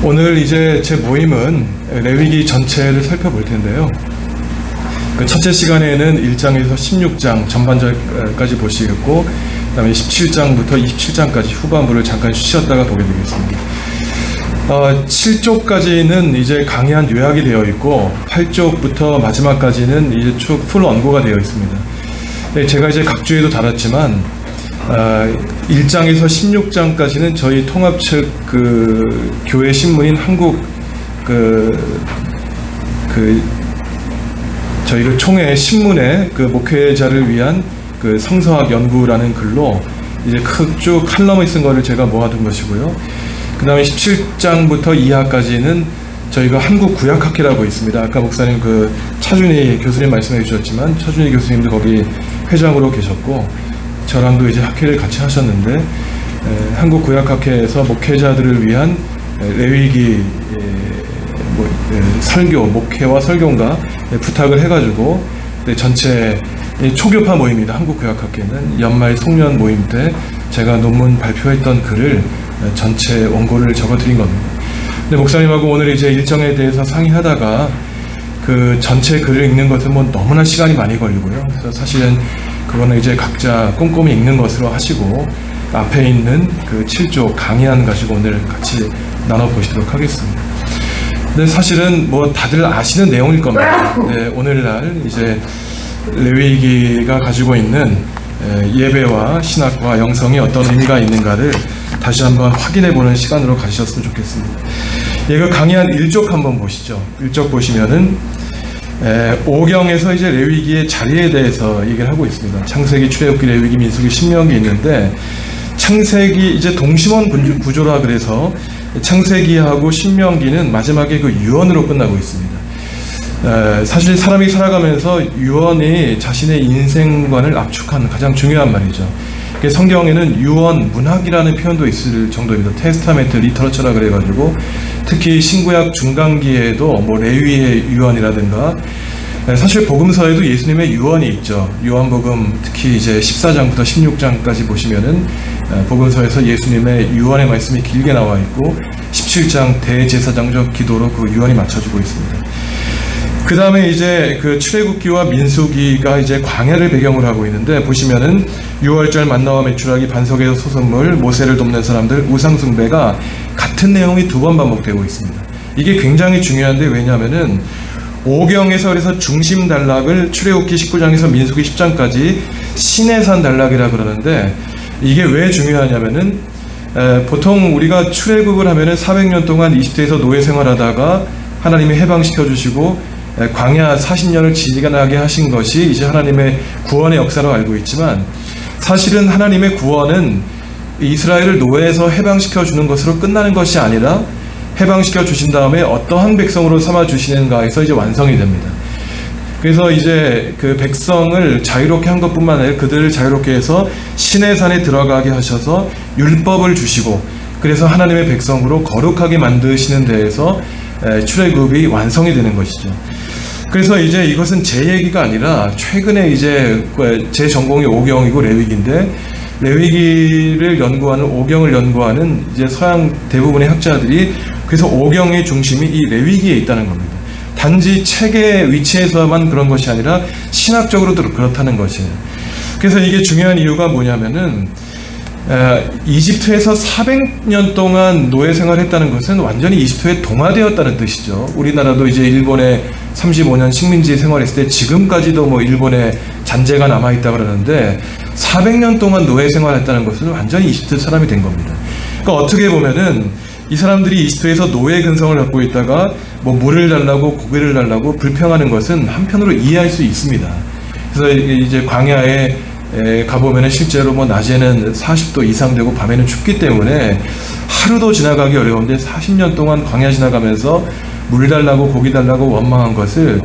오늘 이제 제 모임은 레위기 전체를 살펴볼 텐데요. 그 첫째 시간에는 1장에서 16장 전반절까지 보시겠고, 그 다음에 17장부터 27장까지 후반부를 잠깐 쉬었다가 보게 되겠습니다. 7쪽까지는 이제 강의한 요약이 되어 있고, 8쪽부터 마지막까지는 이제 쭉 풀 원고가 되어 있습니다. 제가 이제 각 주에도 달았지만, 1장에서 16장까지는 저희 통합 측 교회 신문인 한국 저희 총회 신문의 목회자를 위한 성서학 연구라는 글로 이제 쭉 칼럼을 쓴 거를 제가 모아둔 것이고요. 그 다음에 17장부터 이하까지는 저희가 한국 구약학회라고 있습니다. 아까 목사님 차준희 교수님 말씀해 주셨지만, 차준희 교수님도 거기 회장으로 계셨고, 저랑도 이제 학회를 같이 하셨는데, 한국 구약학회에서 목회자들을 위한 레위기 설교, 목회와 설교인가 부탁을 해가지고 전체 초교파 모임입니다. 한국 구약학회는 연말 송년 모임 때 제가 논문 발표했던 글을 전체 원고를 적어드린 겁니다. 근데 목사님하고 오늘 이제 일정에 대해서 상의하다가 전체 글을 읽는 것은 너무나 시간이 많이 걸리고요. 그래서 사실은 그거는 이제 각자 꼼꼼히 읽는 것으로 하시고, 앞에 있는 7조 강의안 가지고 오늘 같이 나눠보시도록 하겠습니다. 근데 사실은 다들 아시는 내용일 겁니다. 네, 오늘날 이제 레위기가 가지고 있는 예배와 신학과 영성이 어떤 의미가 있는가를 다시 한번 확인해 보는 시간으로 가지셨으면 좋겠습니다. 그 강의안 1쪽 한번 보시죠. 1쪽 보시면은 5경에서 이제 레위기의 자리에 대해서 얘기를 하고 있습니다. 창세기, 출애굽기, 레위기, 민수기, 신명기 있는데, 창세기 이제 동심원 구조라 그래서 창세기하고 신명기는 마지막에 유언으로 끝나고 있습니다. 사실 사람이 살아가면서 유언이 자신의 인생관을 압축하는 가장 중요한 말이죠. 성경에는 유언 문학이라는 표현도 있을 정도입니다. 테스타멘트 리터처라 그래가지고, 특히 신구약 중간기에도 레위의 유언이라든가, 사실 복음서에도 예수님의 유언이 있죠. 요한복음 특히 이제 14장부터 16장까지 보시면은 복음서에서 예수님의 유언의 말씀이 길게 나와 있고, 17장 대제사장적 기도로 유언이 맞춰지고 있습니다. 그 다음에 이제 출애굽기와 민수기가 이제 광야를 배경으로 하고 있는데, 보시면은 6월절 만나와 메추라기, 반석에서 솟은물, 모세를 돕는 사람들, 우상숭배가 같은 내용이 2번 반복되고 있습니다. 이게 굉장히 중요한데, 왜냐하면은 5경에서 그래서 중심 단락을 출애굽기 19장에서 민수기 10장까지 시내산 단락이라 그러는데, 이게 왜 중요하냐면은 보통 우리가 출애굽을 하면은 400년 동안 이집트에서 노예 생활하다가 하나님이 해방시켜 주시고 광야 40년을 지나게 하신 것이 이제 하나님의 구원의 역사로 알고 있지만, 사실은 하나님의 구원은 이스라엘을 노예에서 해방시켜 주는 것으로 끝나는 것이 아니라, 해방시켜 주신 다음에 어떠한 백성으로 삼아 주시는가에서 이제 완성이 됩니다. 그래서 이제 백성을 자유롭게 한 것뿐만 아니라 그들을 자유롭게 해서 시내산에 들어가게 하셔서 율법을 주시고, 그래서 하나님의 백성으로 거룩하게 만드시는 데에서 출애굽이 완성이 되는 것이죠. 그래서 이제 이것은 제 얘기가 아니라, 최근에 이제 제 전공이 5경이고 레위기인데, 레위기를 연구하는, 5경을 연구하는 이제 서양 대부분의 학자들이 그래서 5경의 중심이 이 레위기에 있다는 겁니다. 단지 책의 위치에서만 그런 것이 아니라 신학적으로도 그렇다는 것이에요. 그래서 이게 중요한 이유가 뭐냐면은, 이집트에서 400년 동안 노예 생활했다는 것은 완전히 이집트에 동화되었다는 뜻이죠. 우리나라도 이제 일본에 35년 식민지 생활했을 때 지금까지도 일본에 잔재가 남아있다 그러는데, 400년 동안 노예 생활했다는 것은 완전히 이집트 사람이 된 겁니다. 그러니까 어떻게 보면은 이 사람들이 이집트에서 노예 근성을 갖고 있다가 물을 달라고 고기를 달라고 불평하는 것은 한편으로 이해할 수 있습니다. 그래서 이제 광야에 가보면은 실제로 낮에는 40도 이상 되고 밤에는 춥기 때문에 하루도 지나가기 어려운데, 40년 동안 광야 지나가면서 물 달라고 고기 달라고 원망한 것을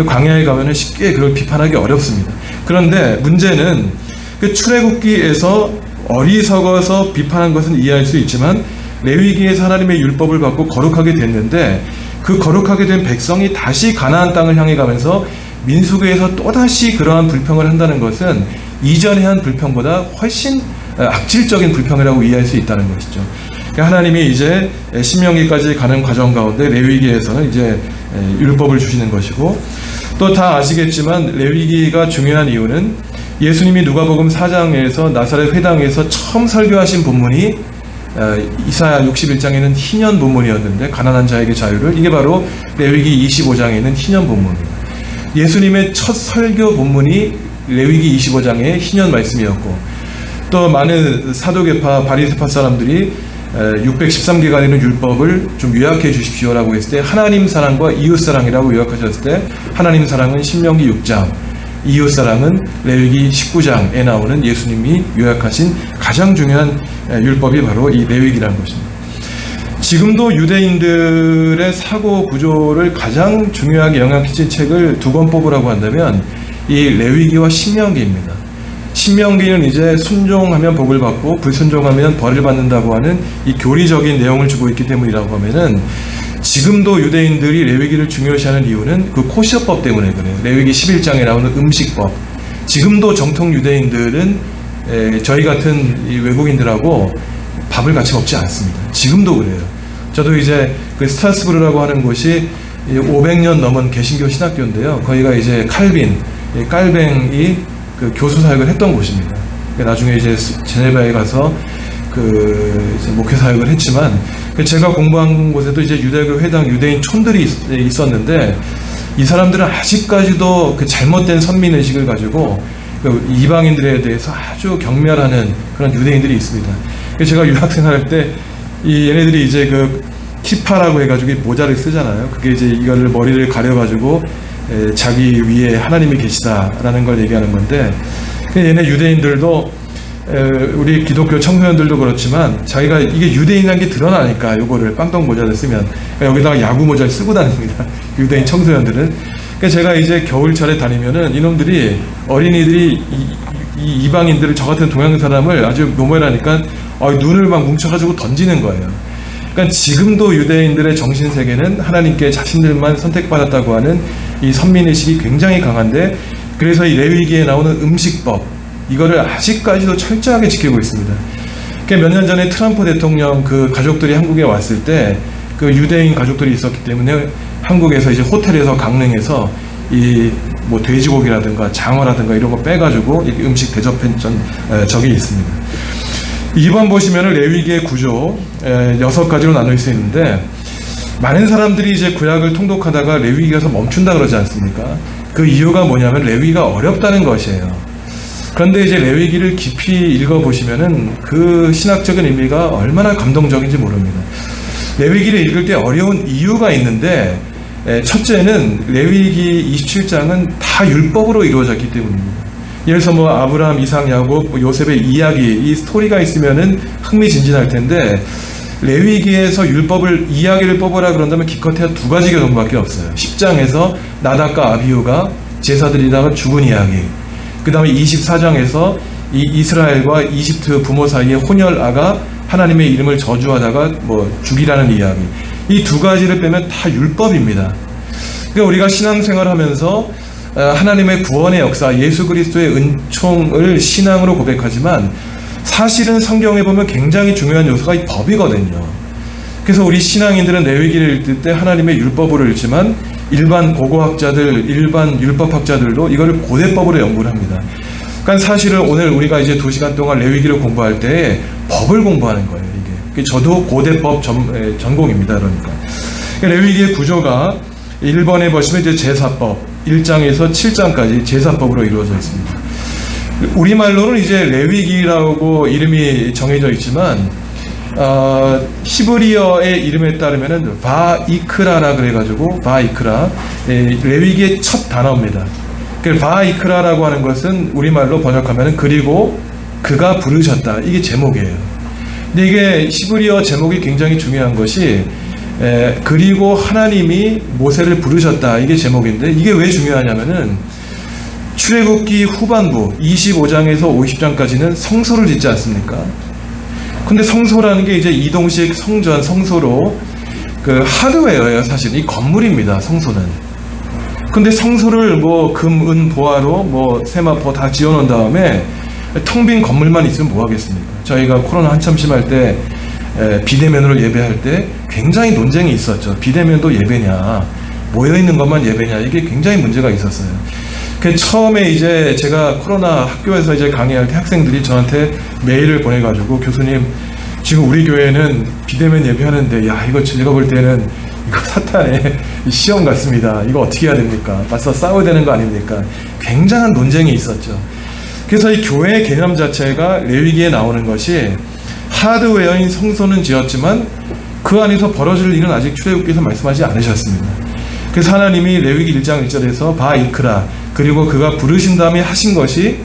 광야에 가면은 쉽게 그걸 비판하기 어렵습니다. 그런데 문제는 출애굽기에서 어리석어서 비판한 것은 이해할 수 있지만, 레위기에서 하나님의 율법을 받고 거룩하게 됐는데, 그 거룩하게 된 백성이 다시 가나안 땅을 향해 가면서 민수기에서 또다시 그러한 불평을 한다는 것은 이전에 한 불평보다 훨씬 악질적인 불평이라고 이해할 수 있다는 것이죠. 하나님이 이제 신명기까지 가는 과정 가운데 레위기에서는 이제 율법을 주시는 것이고, 또 다 아시겠지만 레위기가 중요한 이유는 예수님이 누가복음 4장에서 나사렛 회당에서 처음 설교하신 본문이 이사야 61장에는 희년 본문이었는데, 가난한 자에게 자유를, 이게 바로 레위기 25장에 있는 희년 본문입니다. 예수님의 첫 설교 본문이 레위기 25장의 희년 말씀이었고, 또 많은 사도계파 바리새파 사람들이 613개가 되는 율법을 좀 요약해 주십시오라고 했을 때 하나님 사랑과 이웃 사랑이라고 요약하셨을 때, 하나님 사랑은 신명기 6장, 이웃 사랑은 레위기 19장에 나오는 예수님이 요약하신 가장 중요한 율법이 바로 이 레위기라는 것입니다. 지금도 유대인들의 사고 구조를 가장 중요하게 영향끼친 책을 두 권 뽑으라고 한다면 이 레위기와 신명기입니다. 신명기는 이제 순종하면 복을 받고 불순종하면 벌을 받는다고 하는 이 교리적인 내용을 주고 있기 때문이라고 하면은, 지금도 유대인들이 레위기를 중요시하는 이유는 그 코시어법 때문에 그래요. 레위기 11장에 나오는 음식법. 지금도 정통 유대인들은 저희 같은 이 외국인들하고 밥을 같이 먹지 않습니다. 지금도 그래요. 저도 이제 그 스트라스부르라고 하는 곳이 500년 넘은 개신교 신학교인데요. 거기가 이제 칼빈, 깔뱅이 그 교수 사역을 했던 곳입니다. 나중에 이제 제네바에 가서 그 이제 목회 사역을 했지만, 제가 공부한 곳에도 이제 유대교 회당 유대인 촌들이 있었는데, 이 사람들은 아직까지도 그 잘못된 선민의식을 가지고 그 이방인들에 대해서 아주 경멸하는 그런 유대인들이 있습니다. 제가 유학생활할 때 이 얘네들이 이제 그 키파라고 해가지고 모자를 쓰잖아요. 그게 이제 이거를 머리를 가려가지고 자기 위에 하나님이 계시다라는 걸 얘기하는 건데, 얘네 유대인들도 우리 기독교 청소년들도 그렇지만 자기가 이게 유대인이라는 게 드러나니까 요거를 빵떡 모자를 쓰면 여기다가 야구 모자를 쓰고 다닙니다. 유대인 청소년들은. 제가 이제 겨울철에 다니면은 이놈들이, 어린이들이 이 이방인들을, 저 같은 동양 사람을 아주 노멀하니까 눈을 막 뭉쳐가지고 던지는 거예요. 그러니까 지금도 유대인들의 정신세계는 하나님께 자신들만 선택받았다고 하는 이 선민의식이 굉장히 강한데, 그래서 이 레위기에 나오는 음식법, 이거를 아직까지도 철저하게 지키고 있습니다. 몇 년 전에 트럼프 대통령 그 가족들이 한국에 왔을 때 그 유대인 가족들이 있었기 때문에 한국에서 이제 호텔에서 강릉에서 이 뭐 돼지고기라든가 장어라든가 이런 거 빼가지고 음식 대접한 적이 있습니다. 2번 보시면은 레위기의 구조 6가지로 나눌 수 있는데, 많은 사람들이 이제 구약을 통독하다가 레위기에서 멈춘다 그러지 않습니까? 그 이유가 뭐냐면 레위기가 어렵다는 것이에요. 그런데 이제 레위기를 깊이 읽어보시면은 그 신학적인 의미가 얼마나 감동적인지 모릅니다. 레위기를 읽을 때 어려운 이유가 있는데, 첫째는 레위기 27장은 다 율법으로 이루어졌기 때문입니다. 예를 들어서 뭐 아브라함, 이삭, 야곱, 요셉의 이야기, 이 스토리가 있으면은 흥미진진할 텐데, 레위기에서 이야기를 뽑으라 그런다면 기껏해야 2가지 정도밖에 없어요. 10장에서 나답과 아비후가 제사드리다가 죽은 이야기, 그 다음에 24장에서 이 이스라엘과 이집트 부모 사이의 혼혈아가 하나님의 이름을 저주하다가 뭐 죽이라는 이야기, 이 2가지를 빼면 다 율법입니다. 그러니까 우리가 신앙생활 하면서 하나님의 구원의 역사, 예수 그리스도의 은총을 신앙으로 고백하지만, 사실은 성경에 보면 굉장히 중요한 요소가 이 법이거든요. 그래서 우리 신앙인들은 레위기를 읽을 때 하나님의 율법으로 읽지만, 일반 고고학자들, 일반 율법학자들도 이거를 고대법으로 연구를 합니다. 그러니까 사실은 오늘 우리가 이제 2시간 동안 레위기를 공부할 때 법을 공부하는 거예요, 이게. 저도 고대법 전공입니다, 그러니까. 레위기의 구조가 1번에 보시면 이제 제사법, 1장에서 7장까지 제사법으로 이루어져 있습니다. 우리말로는 이제 레위기라고 이름이 정해져 있지만, 히브리어의 이름에 따르면은 바이크라라 그래가지고 바이크라, 레위기의 첫 단어입니다. 그 바이크라라고 하는 것은 우리말로 번역하면은 그리고 그가 부르셨다, 이게 제목이에요. 근데 이게 히브리어 제목이 굉장히 중요한 것이, 그리고 하나님이 모세를 부르셨다, 이게 제목인데, 이게 왜 중요하냐면은 출애굽기 후반부 25장에서 50장까지는 성소를 짓지 않습니까? 근데 성소라는 게 이제 이동식 성전, 성소로 그 하드웨어예요. 사실 이 건물입니다, 성소는. 근데 성소를 뭐 금, 은, 보화로 뭐 세마포 다 지어놓은 다음에 텅 빈 건물만 있으면 뭐 하겠습니까? 저희가 코로나 한참 심할 때 비대면으로 예배할 때 굉장히 논쟁이 있었죠. 비대면도 예배냐, 모여있는 것만 예배냐, 이게 굉장히 문제가 있었어요. 처음에 이제 제가 코로나 학교에서 이제 강의할 때 학생들이 저한테 메일을 보내가지고, 교수님, 지금 우리 교회는 비대면 예배하는데, 야, 이거 제가 볼 때는 이거 사탄의 시험 같습니다. 이거 어떻게 해야 됩니까? 맞서 싸워야 되는 거 아닙니까? 굉장한 논쟁이 있었죠. 그래서 이 교회의 개념 자체가 레위기에 나오는 것이, 하드웨어인 성소는 지었지만 그 안에서 벌어질 일은 아직 출애굽기에서 말씀하지 않으셨습니다. 그래서 하나님이 레위기 1장 1절에서 바이크라, 그리고 그가 부르신 다음에 하신 것이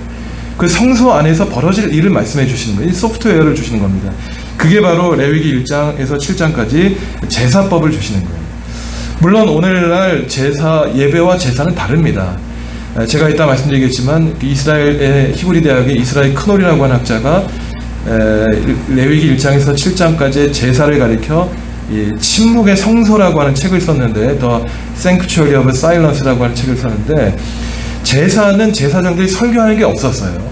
그 성소 안에서 벌어질 일을 말씀해 주시는 거예요. 이 소프트웨어를 주시는 겁니다. 그게 바로 레위기 1장에서 7장까지 제사법을 주시는 거예요. 물론 오늘날 제사, 예배와 제사는 다릅니다. 제가 이따 말씀드리겠지만 이스라엘의 히브리 대학의 이스라엘 크놀이라고 하는 학자가 레위기 1장에서 7장까지 제사를 가리켜 침묵의 성소라고 하는 책을 썼는데, The Sanctuary of Silence라고 하는 책을 썼는데, 제사는 제사장들이 설교하는 게 없었어요.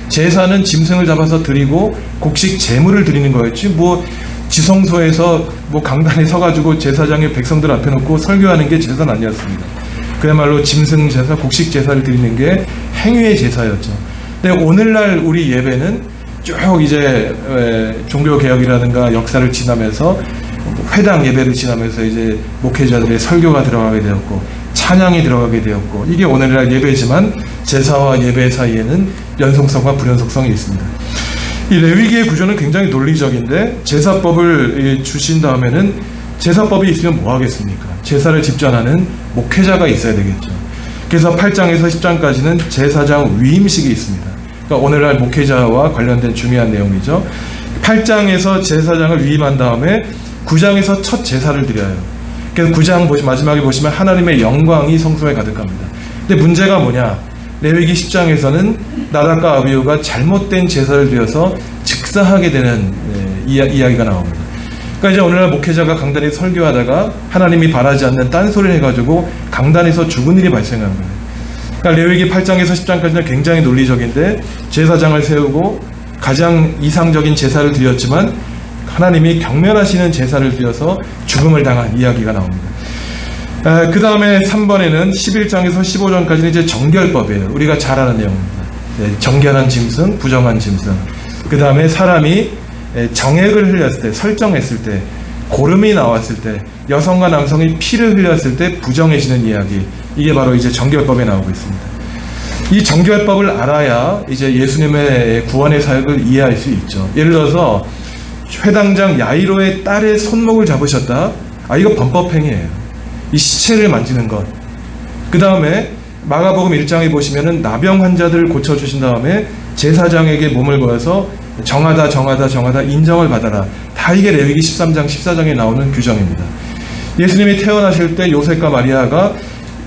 제사는 짐승을 잡아서 드리고 곡식 제물을 드리는 거였지, 뭐 지성소에서 뭐 강단에 서가지고 제사장의 백성들 앞에 놓고 설교하는 게 제사는 아니었습니다. 그야말로 짐승 제사, 곡식 제사를 드리는 게 행위의 제사였죠. 근데 오늘날 우리 예배는 쭉 이제 종교 개혁이라든가 역사를 지나면서 회당 예배를 지나면서 이제 목회자들의 설교가 들어가게 되었고 찬양이 들어가게 되었고, 이게 오늘날 예배지만 제사와 예배 사이에는 연속성과 불연속성이 있습니다. 이 레위기의 구조는 굉장히 논리적인데, 제사법을 주신 다음에는 제사법이 있으면 뭐 하겠습니까? 제사를 집전하는 목회자가 있어야 되겠죠. 그래서 8장에서 10장까지는 제사장 위임식이 있습니다. 그러니까 오늘날 목회자와 관련된 중요한 내용이죠. 8장에서 제사장을 위임한 다음에 9장에서 첫 제사를 드려요. 그래서 9장 마지막에 보시면 하나님의 영광이 성소에 가득합니다. 근데 문제가 뭐냐? 레위기 10장에서는 나답과 아비후가 잘못된 제사를 드려서 즉사하게 되는 이야기가 나옵니다. 그러니까 이제 오늘날 목회자가 강단에 설교하다가 하나님이 바라지 않는 딴소리를 해가지고 강단에서 죽은 일이 발생한 거예요. 그러니까 레위기 8장에서 10장까지는 굉장히 논리적인데, 제사장을 세우고 가장 이상적인 제사를 드렸지만 하나님이 경멸하시는 제사를 드려서 죽음을 당한 이야기가 나옵니다. 그 다음에 3번에는 11장에서 15장까지는 이제 정결법이에요. 우리가 잘 아는 내용입니다. 정결한 짐승, 부정한 짐승. 그 다음에 사람이 정액을 흘렸을 때, 설정했을 때, 고름이 나왔을 때, 여성과 남성이 피를 흘렸을 때 부정해지는 이야기. 이게 바로 이제 정결법에 나오고 있습니다. 이 정결법을 알아야 이제 예수님의 구원의 사역을 이해할 수 있죠. 예를 들어서 회당장 야이로의 딸의 손목을 잡으셨다. 이거 범법행위예요. 이 시체를 만지는 것. 그 다음에 마가복음 1장에 보시면은 나병 환자들을 고쳐주신 다음에 제사장에게 몸을 거어서 정하다 인정을 받아라. 다 이게 레위기 13장 14장에 나오는 규정입니다. 예수님이 태어나실 때 요셉과 마리아가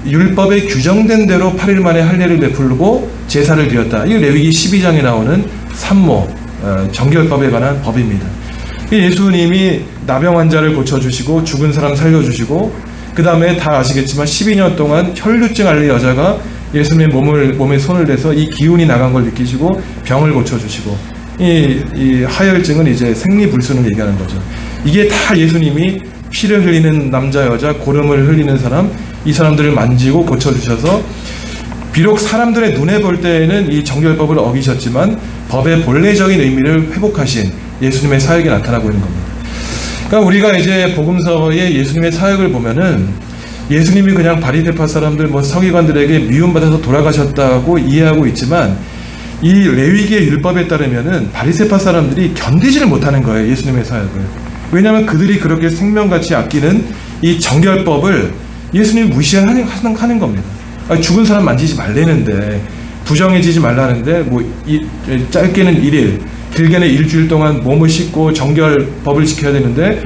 율법에 규정된 대로 8일 만에 할례를 베풀고 제사를 드렸다. 이게 레위기 12장에 나오는 산모, 정결법에 관한 법입니다. 예수님이 나병 환자를 고쳐주시고 죽은 사람 살려주시고, 그 다음에 다 아시겠지만 12년 동안 혈류증 앓는 여자가 예수님의 몸에 손을 대서 이 기운이 나간 걸 느끼시고 병을 고쳐주시고, 이 하혈증은 이제 생리불순을 얘기하는 거죠. 이게 다 예수님이 피를 흘리는 남자, 여자, 고름을 흘리는 사람, 이 사람들을 만지고 고쳐주셔서, 비록 사람들의 눈에 볼 때에는 이 정결법을 어기셨지만 법의 본래적인 의미를 회복하신 예수님의 사역이 나타나고 있는 겁니다. 그러니까 우리가 이제 복음서의 예수님의 사역을 보면은 예수님이 그냥 바리새파 사람들, 서기관들에게 미움받아서 돌아가셨다고 이해하고 있지만, 이 레위기의 율법에 따르면은 바리새파 사람들이 견디지를 못하는 거예요, 예수님의 사역을. 왜냐하면 그들이 그렇게 생명같이 아끼는 이 정결법을 예수님이 무시하는 겁니다. 죽은 사람 만지지 말라는데, 부정해지지 말라는데, 짧게는 1일, 길게는 일주일 동안 몸을 씻고 정결법을 지켜야 되는데,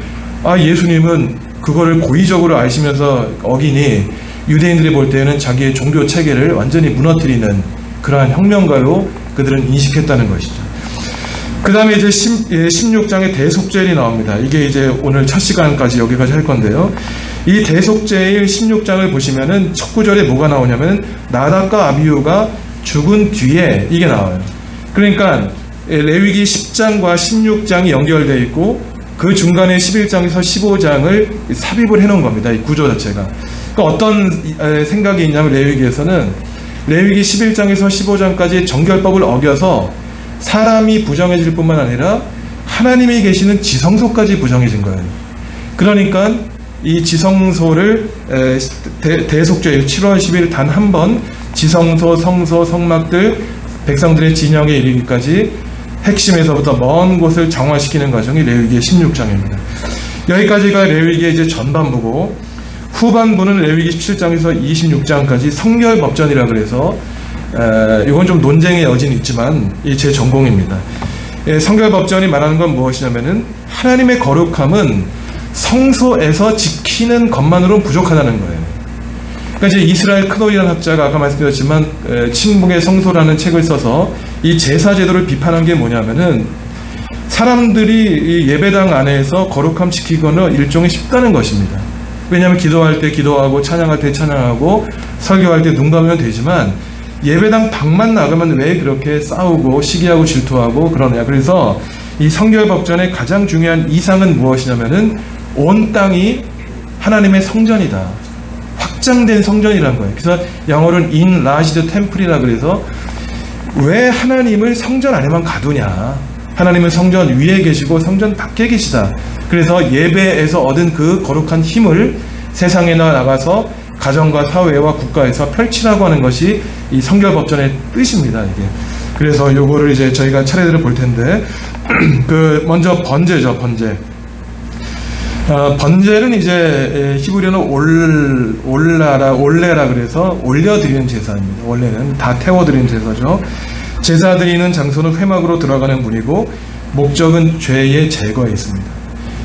예수님은 그거를 고의적으로 아시면서 어기니 유대인들이 볼 때는 자기의 종교 체계를 완전히 무너뜨리는 그러한 혁명가로 그들은 인식했다는 것이죠. 그 다음에 이제 16장에 대속죄일이 나옵니다. 이게 이제 오늘 첫 시간까지 여기까지 할 건데요. 이 대속죄일 16장을 보시면은 첫 구절에 뭐가 나오냐면 나답과 아비후가 죽은 뒤에 이게 나와요. 그러니까 레위기 10장과 16장이 연결되어 있고, 그 중간에 11장에서 15장을 삽입을 해놓은 겁니다. 이 구조 자체가. 그러니까 어떤 생각이 있냐면 레위기에서는 레위기 11장에서 15장까지 정결법을 어겨서 사람이 부정해질 뿐만 아니라 하나님이 계시는 지성소까지 부정해진 거예요. 그러니까 이 지성소를 대속죄 7월 10일 단 한 번 지성소, 성소, 성막들 백성들의 진영에 이르기까지 핵심에서부터 먼 곳을 정화시키는 과정이 레위기의 16장입니다. 여기까지가 레위기의 이제 전반부고, 후반부는 레위기 17장에서 26장까지 성결법전이라 그래서 이건 좀 논쟁의 여지는 있지만 이 제 전공입니다. 성결법전이 말하는 건 무엇이냐면은 하나님의 거룩함은 성소에서 지키는 것만으로는 부족하다는 거예요. 그러니까 이제 이스라엘 크놀이라는 학자가 아까 말씀드렸지만 침묵의 성소라는 책을 써서 이 제사 제도를 비판한 게 뭐냐면은 사람들이 이 예배당 안에서 거룩함 지키기는 일종의 쉽다는 것입니다. 왜냐하면 기도할 때 기도하고 찬양할 때 찬양하고 설교할 때 눈 감으면 되지만 예배당 밖만 나가면 왜 그렇게 싸우고 시기하고 질투하고 그러냐. 그래서 이 성결법전의 가장 중요한 이상은 무엇이냐면은 온 땅이 하나님의 성전이다. 확장된 성전이란 거예요. 그래서 영어로는 enlarged temple이라 그래서 왜 하나님을 성전 안에만 가두냐. 하나님은 성전 위에 계시고 성전 밖에 계시다. 그래서 예배에서 얻은 그 거룩한 힘을 세상에 나가서 가정과 사회와 국가에서 펼치라고 하는 것이 이 성결법전의 뜻입니다. 이게. 그래서 요거를 이제 저희가 차례대로 볼 텐데, 먼저 번제죠, 번제. 번제는 이제 히브리어는 올레라 그래서 올려드리는 제사입니다. 원래는 다 태워드리는 제사죠. 제사 드리는 장소는 회막으로 들어가는 문이고 목적은 죄의 제거에 있습니다.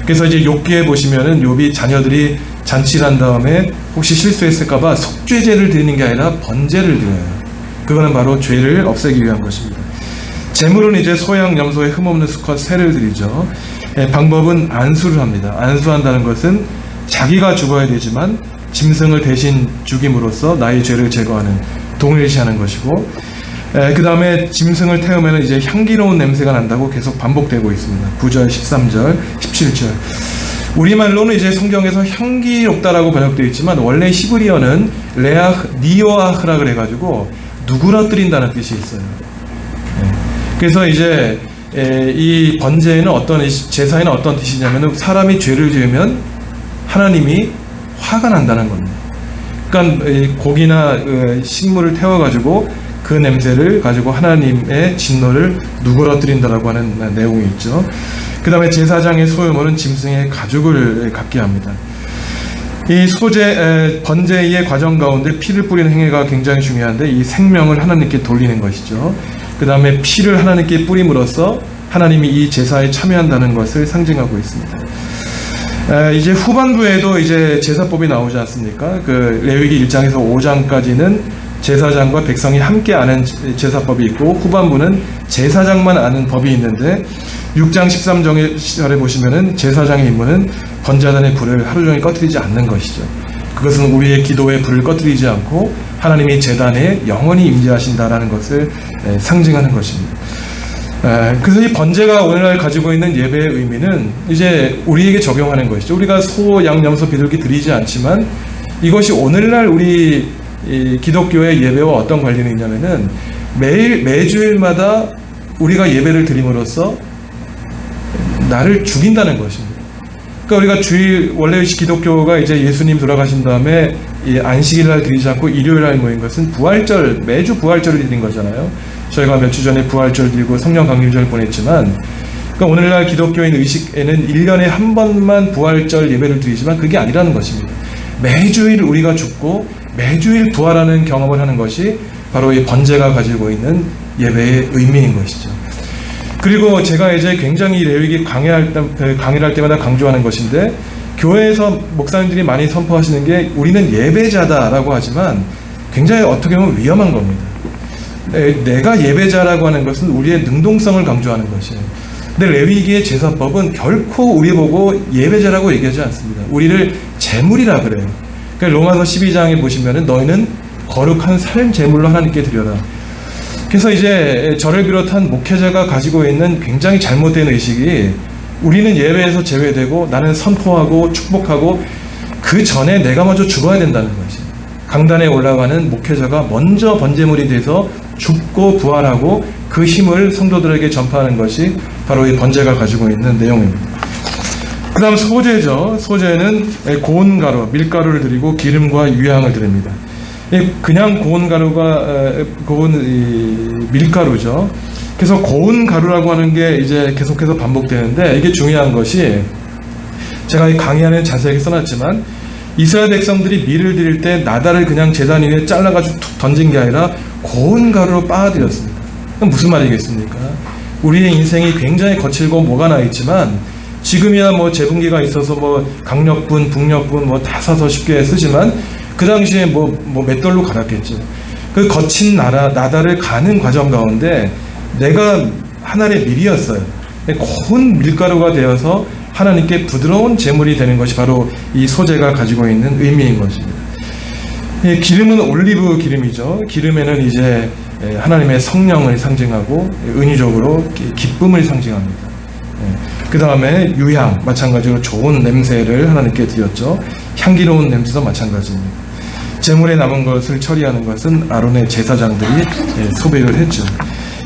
그래서 이제 욥기에 보시면은 욥이 자녀들이 잔치를 한 다음에 혹시 실수했을까봐 속죄제를 드리는 게 아니라 번제를 드려요. 그거는 바로 죄를 없애기 위한 것입니다. 제물은 이제 소양, 염소의 흠없는 수컷 새를 드리죠. 방법은 안수를 합니다. 안수한다는 것은 자기가 죽어야 되지만 짐승을 대신 죽임으로써 나의 죄를 제거하는 동일시하는 것이고, 그 다음에 짐승을 태우면 이제 향기로운 냄새가 난다고 계속 반복되고 있습니다. 9절, 13절, 17절. 우리말로는 이제 성경에서 향기롭다라고 번역되어 있지만 원래 히브리어는 레아흐, 니오아흐라 그래가지고 누그러뜨린다는 뜻이 있어요. 그래서 이제 이 번제에는 제사에는 어떤 뜻이냐면 사람이 죄를 지으면 하나님이 화가 난다는 겁니다. 그러니까 고기나 식물을 태워가지고 그 냄새를 가지고 하나님의 진노를 누그러뜨린다라고 하는 내용이 있죠. 그 다음에 제사장의 소유물은 짐승의 가죽을 갖게 합니다. 이 번제의 과정 가운데 피를 뿌리는 행위가 굉장히 중요한데 이 생명을 하나님께 돌리는 것이죠. 그 다음에 피를 하나님께 뿌림으로써 하나님이 이 제사에 참여한다는 것을 상징하고 있습니다. 이제 후반부에도 이제 제사법이 나오지 않습니까? 그 레위기 1장에서 5장까지는 제사장과 백성이 함께 아는 제사법이 있고 후반부는 제사장만 아는 법이 있는데 6장 13절에 보시면은 제사장의 임무는 번제단의 불을 하루 종일 꺼뜨리지 않는 것이죠. 그것은 우리의 기도에 불을 꺼뜨리지 않고 하나님이 제단에 영원히 임재하신다라는 것을 상징하는 것입니다. 그래서 이 번제가 오늘날 가지고 있는 예배의 의미는 이제 우리에게 적용하는 것이죠. 우리가 소, 양, 염소, 비둘기 드리지 않지만 이것이 오늘날 우리 이 기독교의 예배와 어떤 관련이 있냐면은 매주일마다 우리가 예배를 드림으로써 나를 죽인다는 것입니다. 그러니까 우리가 원래 기독교가 이제 예수님 돌아가신 다음에 이 안식일 날 드리지 않고 일요일 날 모인 것은 부활절, 매주 부활절을 드린 거잖아요. 저희가 몇 주 전에 부활절 드리고 성령 강림절 보냈지만, 그러니까 오늘날 기독교인 의식에는 1년에 한 번만 부활절 예배를 드리지만 그게 아니라는 것입니다. 매주일 우리가 죽고 매주일 부활하는 경험을 하는 것이 바로 이 번제가 가지고 있는 예배의 의미인 것이죠. 그리고 제가 이제 굉장히 레위기 강의를 할 때마다 강조하는 것인데, 교회에서 목사님들이 많이 선포하시는 게 우리는 예배자다라고 하지만 굉장히 어떻게 보면 위험한 겁니다. 내가 예배자라고 하는 것은 우리의 능동성을 강조하는 것이에요. 근데 레위기의 제사법은 결코 우리 보고 예배자라고 얘기하지 않습니다. 우리를 제물이라 그래요. 그러니까 로마서 12장에 보시면은 너희는 거룩한 살 제물로 하나님께 드려라. 그래서 이제 저를 비롯한 목회자가 가지고 있는 굉장히 잘못된 의식이 우리는 예외에서 제외되고 나는 선포하고 축복하고 그 전에 내가 먼저 죽어야 된다는 것이. 강단에 올라가는 목회자가 먼저 번제물이 돼서 죽고 부활하고 그 힘을 성도들에게 전파하는 것이 바로 이 번제가 가지고 있는 내용입니다. 그 다음 소제죠. 소제는 고운 가루, 밀가루를 드리고 기름과 유향을 드립니다. 그냥 고운 가루가 고운 밀가루죠. 그래서 고운 가루라고 하는 게 이제 계속해서 반복되는데, 이게 중요한 것이 제가 이 강의 안에 자세하게 써놨지만, 이스라엘 백성들이 밀을 드릴 때 나달을 그냥 제단 위에 잘라가지고 툭 던진 게 아니라 고운 가루로 빻아드렸습니다. 그럼 무슨 말이겠습니까? 우리의 인생이 굉장히 거칠고 뭐가 나 있지만, 지금이야 뭐 제분기가 있어서 뭐 강력분, 북력분 뭐 다 사서 쉽게 쓰지만, 그 당시에 뭐 맷돌로 갈았겠죠. 그 거친 나달을 가는 과정 가운데 내가 하나의 밀이었어요. 고운 밀가루가 되어서 하나님께 부드러운 제물이 되는 것이 바로 이 소제가 가지고 있는 의미인 것입니다. 기름은 올리브 기름이죠. 기름에는 이제 하나님의 성령을 상징하고 은유적으로 기쁨을 상징합니다. 그 다음에 유향, 마찬가지로 좋은 냄새를 하나님께 드렸죠. 향기로운 냄새도 마찬가지입니다. 제물에 남은 것을 처리하는 것은 아론의 제사장들이 소백을 했죠.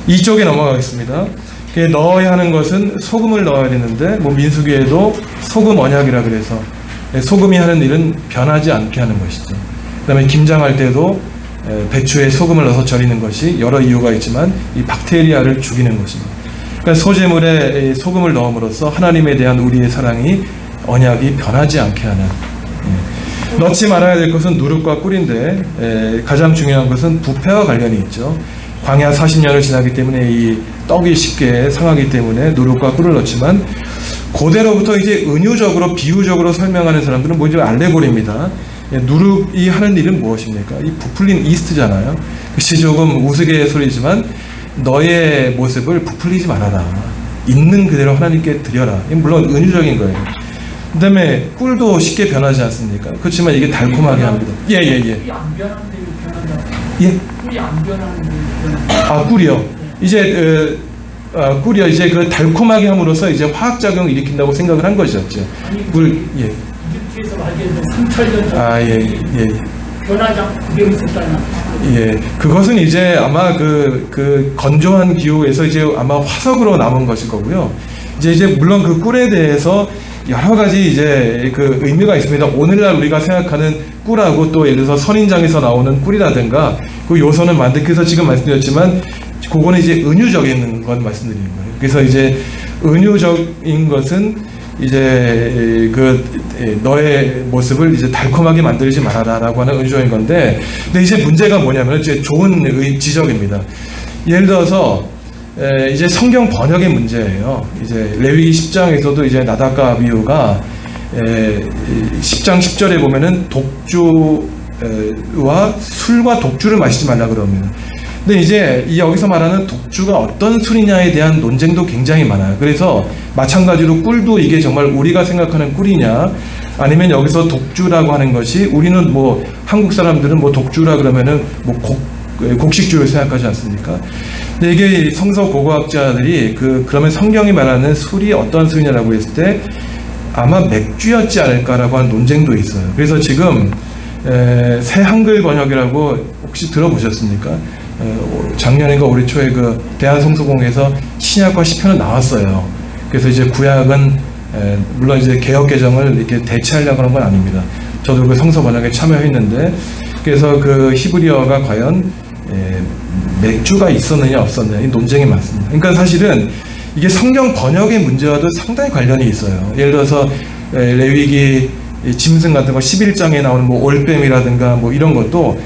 이쪽에 넘어가겠습니다. 넣어야 하는 것은 소금을 넣어야 되는데, 뭐 민수기에도 소금 언약이라 그래서 소금이 하는 일은 변하지 않게 하는 것이죠. 그 다음에 김장할 때도 배추에 소금을 넣어서 절이는 것이 여러 이유가 있지만 이 박테리아를 죽이는 것입니다. 그러니까 소제물에 소금을 넣음으로써 하나님에 대한 우리의 사랑이, 언약이 변하지 않게 하는. 넣지 말아야 될 것은 누룩과 꿀인데, 가장 중요한 것은 부패와 관련이 있죠. 광야 40년을 지나기 때문에 이 떡이 쉽게 상하기 때문에 누룩과 꿀을 넣지만, 그대로부터 이제 은유적으로 비유적으로 설명하는 사람들은 뭐죠? 알레고리입니다. 누룩이 하는 일은 무엇입니까? 이 부풀린 이스트잖아요. 그것이 조금 우스갯소리지만 너의 모습을 부풀리지 말아라. 있는 그대로 하나님께 드려라. 물론 은유적인 거예요. 그 다음에 꿀도 쉽게 변하지 않습니까? 그렇지만 이게 달콤하게 합니다. 예예예. 꿀이 안 변하는데 변한다. 예? 꿀이 안 변하는데 변한다. 아, 꿀이요. 이제 꿀이요. 이제 그 달콤하게 함으로써 이제 화학작용을 일으킨다고 생각을 한 것이었죠. 꿀, 예. 이집트에서 발견된 3,000년 전. 아, 예, 예. 변하지 않고 그대로 있었다는. 예. 그것은 이제 아마 그 건조한 기후에서 이제 아마 화석으로 남은 것일 거고요. 이제 물론 그 꿀에 대해서 여러 가지 이제 그 의미가 있습니다. 오늘날 우리가 생각하는 꿀하고 또 예를 들어서 선인장에서 나오는 꿀이라든가 그 요소는 만든, 그래서 지금 말씀드렸지만 그거는 이제 은유적인 건 말씀드리는 거예요. 그래서 이제 은유적인 것은 이제 그 너의 모습을 이제 달콤하게 만들지 말아라라고 하는 은유적인 건데, 근데 이제 문제가 뭐냐면 이제 좋은 지적입니다. 예를 들어서 이제 성경 번역의 문제예요. 이제 레위기 10장에서도 이제 나답과 아비후가 10장 10절에 보면은 독주와 술과 독주를 마시지 말라 그럽니다. 근데 이제 여기서 말하는 독주가 어떤 술이냐에 대한 논쟁도 굉장히 많아요. 그래서 마찬가지로 꿀도 이게 정말 우리가 생각하는 꿀이냐, 아니면 여기서 독주라고 하는 것이, 우리는 뭐 한국 사람들은 뭐 독주라 그러면은 뭐 곡식주를 생각하지 않습니까? 근데 이게 성서 고고학자들이 그러면 성경이 말하는 술이 어떤 술이냐라고 했을 때 아마 맥주였지 않을까라고 하는 논쟁도 있어요. 그래서 지금 새 한글 번역이라고 혹시 들어보셨습니까? 작년인가 올해 초에 그 대한성서공회에서 신약과 시편은 나왔어요. 그래서 이제 구약은 물론 이제 개역 개정을 이렇게 대체하려고 하는 건 아닙니다. 저도 그 성서 번역에 참여했는데, 그래서 그 히브리어가 과연 맥주가 있었느냐 없었느냐 이 논쟁이 많습니다. 그러니까 사실은 이게 성경 번역의 문제와도 상당히 관련이 있어요. 예를 들어서 레위기 짐승 같은 거 11장에 나오는 뭐 올뱀이라든가 뭐 이런 것도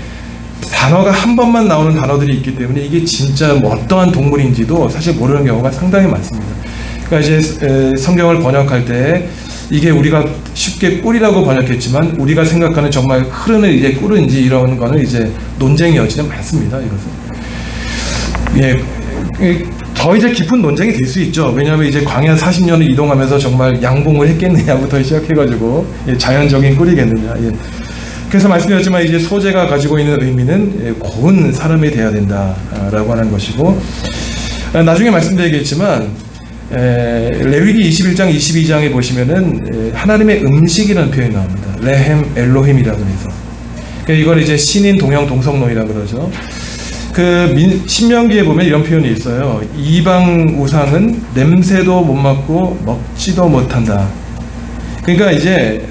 단어가 한 번만 나오는 단어들이 있기 때문에 이게 진짜 뭐 어떠한 동물인지도 사실 모르는 경우가 상당히 많습니다. 그러니까 이제 성경을 번역할 때 이게 우리가 쉽게 꿀이라고 번역했지만 우리가 생각하는 정말 흐르는 이제 꿀인지 이런 거는 이제 논쟁의 여지는 많습니다. 이것은. 예. 더 이제 깊은 논쟁이 될 수 있죠. 왜냐하면 이제 광야 40년을 이동하면서 정말 양봉을 했겠느냐부터 시작해가지고 자연적인 꿀이겠느냐. 예. 그래서 말씀드렸지만 이제 소재가 가지고 있는 의미는 고운 사람이 돼야 된다라고 하는 것이고, 나중에 말씀드리겠지만 레위기 21장, 22장에 보시면은 하나님의 음식이라는 표현이 나옵니다. 레헴 엘로힘이라고 해서. 그러니까 이걸 이제 신인 동형 동성론이라고 그러죠. 신명기에 보면 이런 표현이 있어요. 이방 우상은 냄새도 못 맡고 먹지도 못한다. 그러니까 이제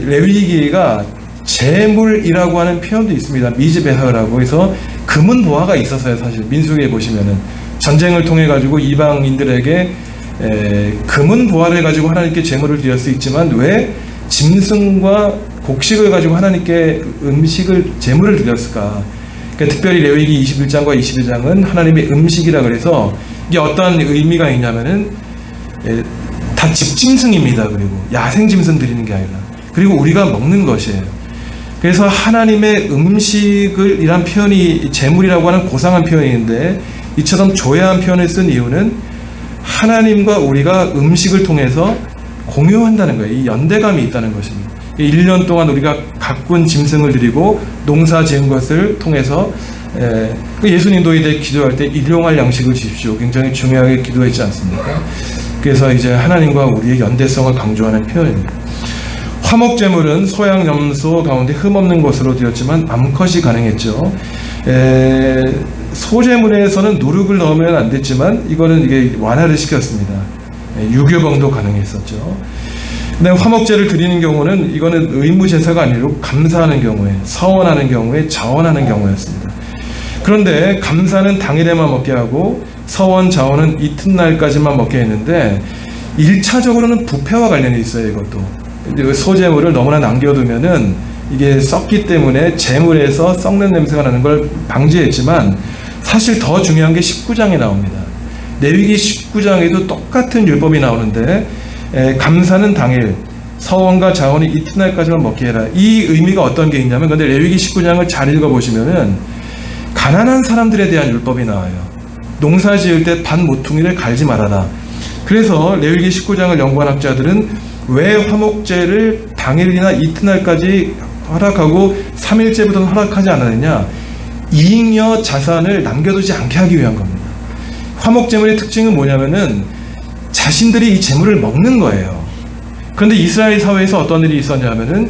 레위기가 제물이라고 하는 표현도 있습니다. 미즈베하라고 해서 금은 보화가 있었어요. 사실 민수기에 보시면은 전쟁을 통해 가지고 이방인들에게 금은 보화를 가지고 하나님께 제물을 드릴 수 있지만 왜 짐승과 곡식을 가지고 하나님께 음식을 제물을 드렸을까? 그러니까 특별히 레위기 21장과 22장은 하나님의 음식이라 그래서 이게 어떤 의미가 있냐면은 다 집짐승입니다. 그리고 야생 짐승 드리는 게 아니라 그리고 우리가 먹는 것이에요. 그래서 하나님의 음식을 이란 표현이 제물이라고 하는 고상한 표현인데 이처럼 조야한 표현을 쓴 이유는 하나님과 우리가 음식을 통해서 공유한다는 거예요. 이 연대감이 있다는 것입니다. 1년 동안 우리가 가꾼 짐승을 드리고 농사 지은 것을 통해서 예수님도 이제 기도할 때 일용할 양식을 주십시오. 굉장히 중요하게 기도했지 않습니까? 그래서 이제 하나님과 우리의 연대성을 강조하는 표현입니다. 화목제물은 소양염소 가운데 흠없는 것으로 되었지만 암컷이 가능했죠. 소제물에서는 누룩을 넣으면 안 됐지만 이거는 이게 완화를 시켰습니다. 유교병도 가능했었죠. 근데 화목제를 드리는 경우는 이거는 의무 제사가 아니고 감사하는 경우에, 서원하는 경우에, 자원하는 경우였습니다. 그런데 감사는 당일에만 먹게 하고 서원, 자원은 이튿날까지만 먹게 했는데 1차적으로는 부패와 관련이 있어요. 이것도. 근데 소제물을 너무나 남겨두면은 이게 썩기 때문에 제물에서 썩는 냄새가 나는 걸 방지했지만 사실 더 중요한 게 19장에 나옵니다. 레위기 19장에도 똑같은 율법이 나오는데 감사는 당일, 서원과 자원이 이튿날까지만 먹게 해라. 이 의미가 어떤 게 있냐면 근데 레위기 19장을 잘 읽어보시면은 가난한 사람들에 대한 율법이 나와요. 농사 지을 때 반 모퉁이를 갈지 말아라. 그래서 레위기 19장을 연구한 학자들은 왜 화목제를 당일이나 이튿날까지 허락하고 3일째부터는 허락하지 않았느냐? 이익여 자산을 남겨두지 않게 하기 위한 겁니다. 화목제물의 특징은 뭐냐면은 자신들이 이 제물을 먹는 거예요. 그런데 이스라엘 사회에서 어떤 일이 있었냐면은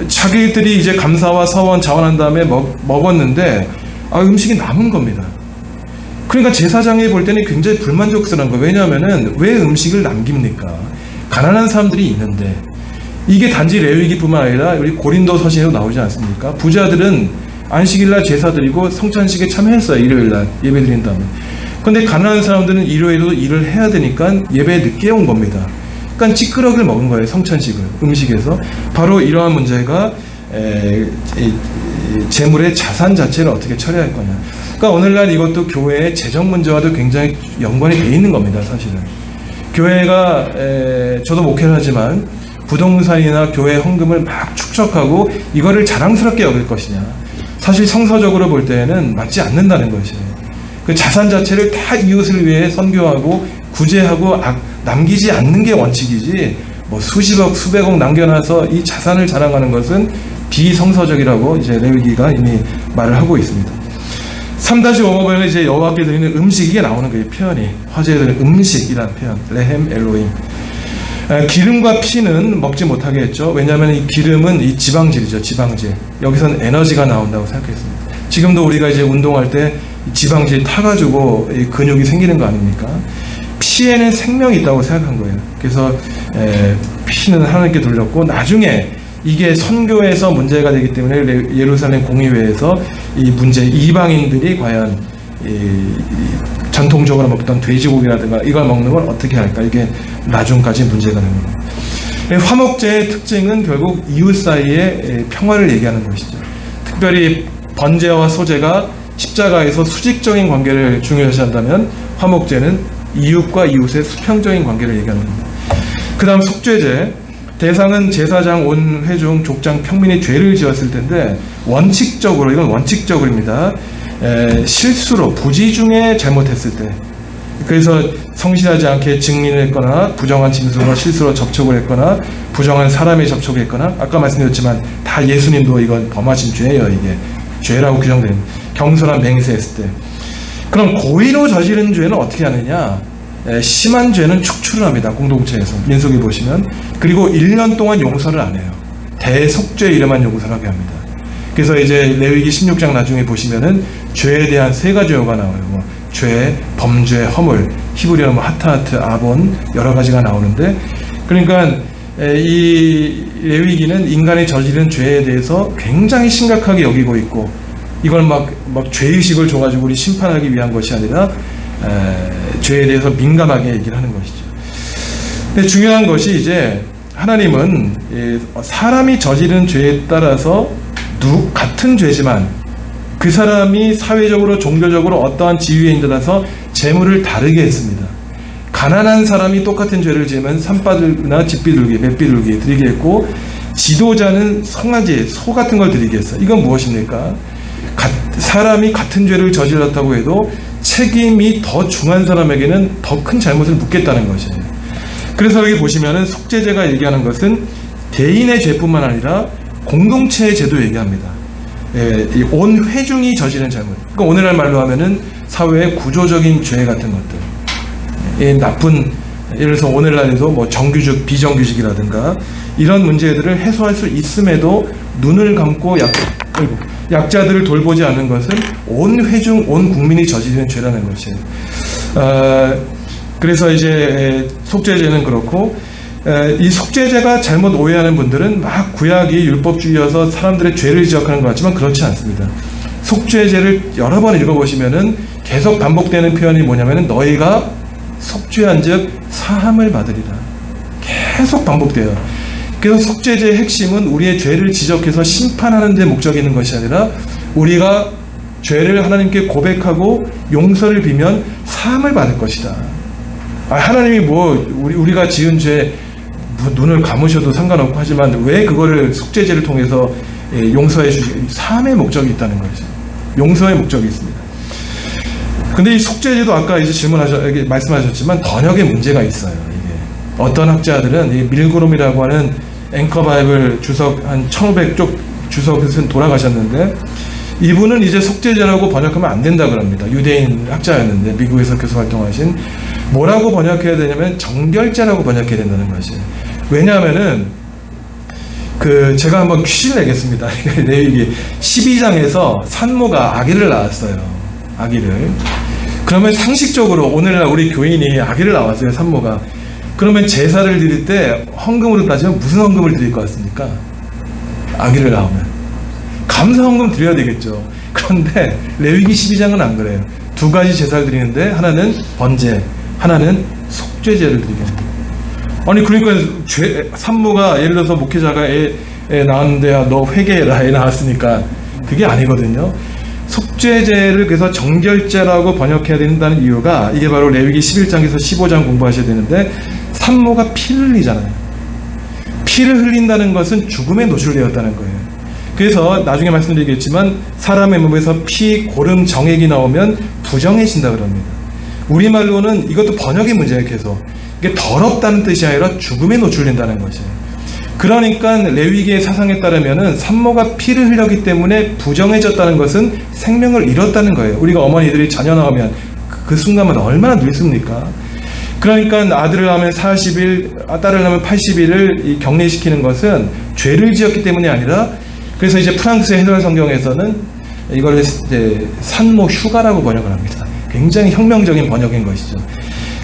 자기들이 이제 감사와 서원, 자원한 다음에 먹었는데 음식이 남은 겁니다. 그러니까 제사장이 볼 때는 굉장히 불만족스러운 거예요. 왜냐하면은 왜 음식을 남깁니까? 가난한 사람들이 있는데 이게 단지 레위기뿐만 아니라 우리 고린도서신에도 나오지 않습니까? 부자들은 안식일날 제사 드리고 성찬식에 참여했어요. 일요일날 예배 드린 다음에. 그런데 가난한 사람들은 일요일에도 일을 해야 되니까 예배에 늦게 온 겁니다. 그러니까 찌끄러기를 먹은 거예요. 성찬식을 음식에서. 바로 이러한 문제가 재물의 자산 자체를 어떻게 처리할 거냐. 그러니까 오늘날 이것도 교회의 재정 문제와도 굉장히 연관이 돼 있는 겁니다. 사실은. 교회가 저도 목회를 하지만 부동산이나 교회 헌금을 막 축적하고 이거를 자랑스럽게 여길 것이냐. 사실 성서적으로 볼 때에는 맞지 않는다는 것이에요. 그 자산 자체를 다 이웃을 위해 선교하고 구제하고 남기지 않는 게 원칙이지 뭐 수십억 수백억 남겨놔서 이 자산을 자랑하는 것은 비성서적이라고 이제 레위기가 이미 말을 하고 있습니다. 3-5번에 이제 여호와께 드리는 음식 이게 나오는 거예요. 표현이 화제에 드리는 음식이라는 표현 레헴 엘로힘. 기름과 피는 먹지 못하게 했죠. 왜냐하면 이 기름은 이 지방질이죠. 지방질. 여기서는 에너지가 나온다고 생각했습니다. 지금도 우리가 이제 운동할 때 지방질 타가지고 이 근육이 생기는 거 아닙니까? 피에는 생명이 있다고 생각한 거예요. 그래서 피는 하나님께 돌렸고 나중에 이게 선교에서 문제가 되기 때문에 예루살렘 공의회에서 이 문제 이방인들이 과연 전통적으로 먹던 돼지고기라든가 이걸 먹는 걸 어떻게 할까 이게 나중까지 문제가 되는 겁니다. 화목제의 특징은 결국 이웃 사이의 평화를 얘기하는 것이죠. 특별히 번제와 소제가 십자가에서 수직적인 관계를 중요시한다면 화목제는 이웃과 이웃의 수평적인 관계를 얘기하는 겁니다. 그 다음 속죄제. 대상은 제사장, 온 회중, 족장, 평민이 죄를 지었을 텐데 원칙적으로 이건 원칙적으로입니다. 실수로 부지 중에 잘못했을 때 그래서 성실하지 않게 증민을 했거나 부정한 짐승과 실수로 접촉을 했거나 부정한 사람에 접촉했거나 아까 말씀드렸지만 다 예수님도 이건 범하신 죄예요. 이게 죄라고 규정된 경솔한 맹세했을 때 그럼 고의로 저지른 죄는 어떻게 하느냐 심한 죄는 축출을 합니다. 공동체에서 민수기 보시면. 그리고 1년 동안 용서를 안 해요. 대속죄 이름만 용서를 하게 합니다. 그래서 이제 레위기 16장 나중에 보시면은 죄에 대한 3가지 요가 나와요. 뭐 죄, 범죄, 허물, 히브리어 뭐 하타하트, 아본 여러 가지가 나오는데, 그러니까 이 레위기는 인간이 저지른 죄에 대해서 굉장히 심각하게 여기고 있고, 이걸 막 죄의식을 줘가지고 우리 심판하기 위한 것이 아니라 죄에 대해서 민감하게 얘기를 하는 것이죠. 근데 중요한 것이 이제 하나님은 사람이 저지른 죄에 따라서 같은 죄지만 그 사람이 사회적으로 종교적으로 어떠한 지위에 따라서 재물을 다르게 했습니다. 가난한 사람이 똑같은 죄를 지으면 산바들나 집비둘기, 맷비둘기 드리게 했고, 지도자는 송아지, 소 같은 걸 드리게 했어요. 이건 무엇입니까? 사람이 같은 죄를 저질렀다고 해도 책임이 더 중한 사람에게는 더 큰 잘못을 묻겠다는 것이에요. 그래서 여기 보시면은 속죄제가 얘기하는 것은 개인의 죄뿐만 아니라 공동체의 죄도 얘기합니다. 온 회중이 저지른 잘못. 그러니까 오늘날 말로 하면은 사회의 구조적인 죄 같은 것들, 나쁜, 예를 들어서 오늘날에도 뭐 정규직, 비정규직이라든가 이런 문제들을 해소할 수 있음에도 눈을 감고 약자들을 돌보지 않는 것은 온 회중, 온 국민이 저지른 죄라는 것이에요. 그래서 이제 속죄제는 그렇고, 이 속죄제가 잘못 오해하는 분들은 막 구약이 율법주의여서 사람들의 죄를 지적하는 것 같지만 그렇지 않습니다. 속죄제를 여러 번 읽어보시면은 계속 반복되는 표현이 뭐냐면은 너희가 속죄한 즉 사함을 받으리라. 계속 반복돼요. 그래서 속죄제의 핵심은 우리의 죄를 지적해서 심판하는 데 목적이 있는 것이 아니라 우리가 죄를 하나님께 고백하고 용서를 빌면 사함을 받을 것이다. 하나님이 우리가 지은 죄 눈을 감으셔도 상관없고 하지만 왜 그거를 속죄제를 통해서 용서해 주시고, 사함의 목적이 있다는 거죠. 용서의 목적이 있습니다. 근데 이 속죄제도 아까 이제 말씀하셨지만 번역에 문제가 있어요. 이게 어떤 학자들은 이 밀그롬이라고 하는 앵커 바이블 주석 한 1500쪽 주석에서 돌아가셨는데, 이분은 이제 속죄제라고 번역하면 안 된다 그럽니다. 유대인 학자였는데 미국에서 교수 활동하신. 뭐라고 번역해야 되냐면 정결제라고 번역해야 된다는 것이에요. 왜냐하면은 제가 한번 퀴즈를 내겠습니다. 레위기 12장에서 산모가 아기를 낳았어요. 아기를. 그러면 상식적으로 오늘날 우리 교인이 아기를 낳았어요. 산모가. 그러면 제사를 드릴 때 헌금으로 따지면 무슨 헌금을 드릴 것 같습니까? 아기를 낳으면 감사 헌금 드려야 되겠죠. 그런데 레위기 12장은 안 그래요. 2가지 제사를 드리는데 하나는 번제, 하나는 속죄제를 드리게 합니다. 아니 그러니까 산모가 예를 들어서 목회자가 애 낳았는데 너 회개해라, 애 낳았으니까, 그게 아니거든요. 속죄제를 그래서 정결제라고 번역해야 된다는 이유가 이게 바로 레위기 11장에서 15장 공부하셔야 되는데, 산모가 피를 흘리잖아요. 피를 흘린다는 것은 죽음에 노출되었다는 거예요. 그래서 나중에 말씀드리겠지만 사람의 몸에서 피, 고름, 정액이 나오면 부정해진다 그럽니다. 우리말로는 이것도 번역의 문제예요. 계속 이게 더럽다는 뜻이 아니라 죽음에 노출된다는 것이에요. 그러니까 레위기의 사상에 따르면은 산모가 피를 흘렸기 때문에 부정해졌다는 것은 생명을 잃었다는 거예요. 우리가 어머니들이 자녀 낳으면 그 순간만 얼마나 늙습니까? 그러니까 아들을 낳으면 40일, 딸을 낳으면 80일을 격리시키는 것은 죄를 지었기 때문이 아니라, 그래서 이제 프랑스의 해설 성경에서는 이걸 이제 산모 휴가라고 번역을 합니다. 굉장히 혁명적인 번역인 것이죠.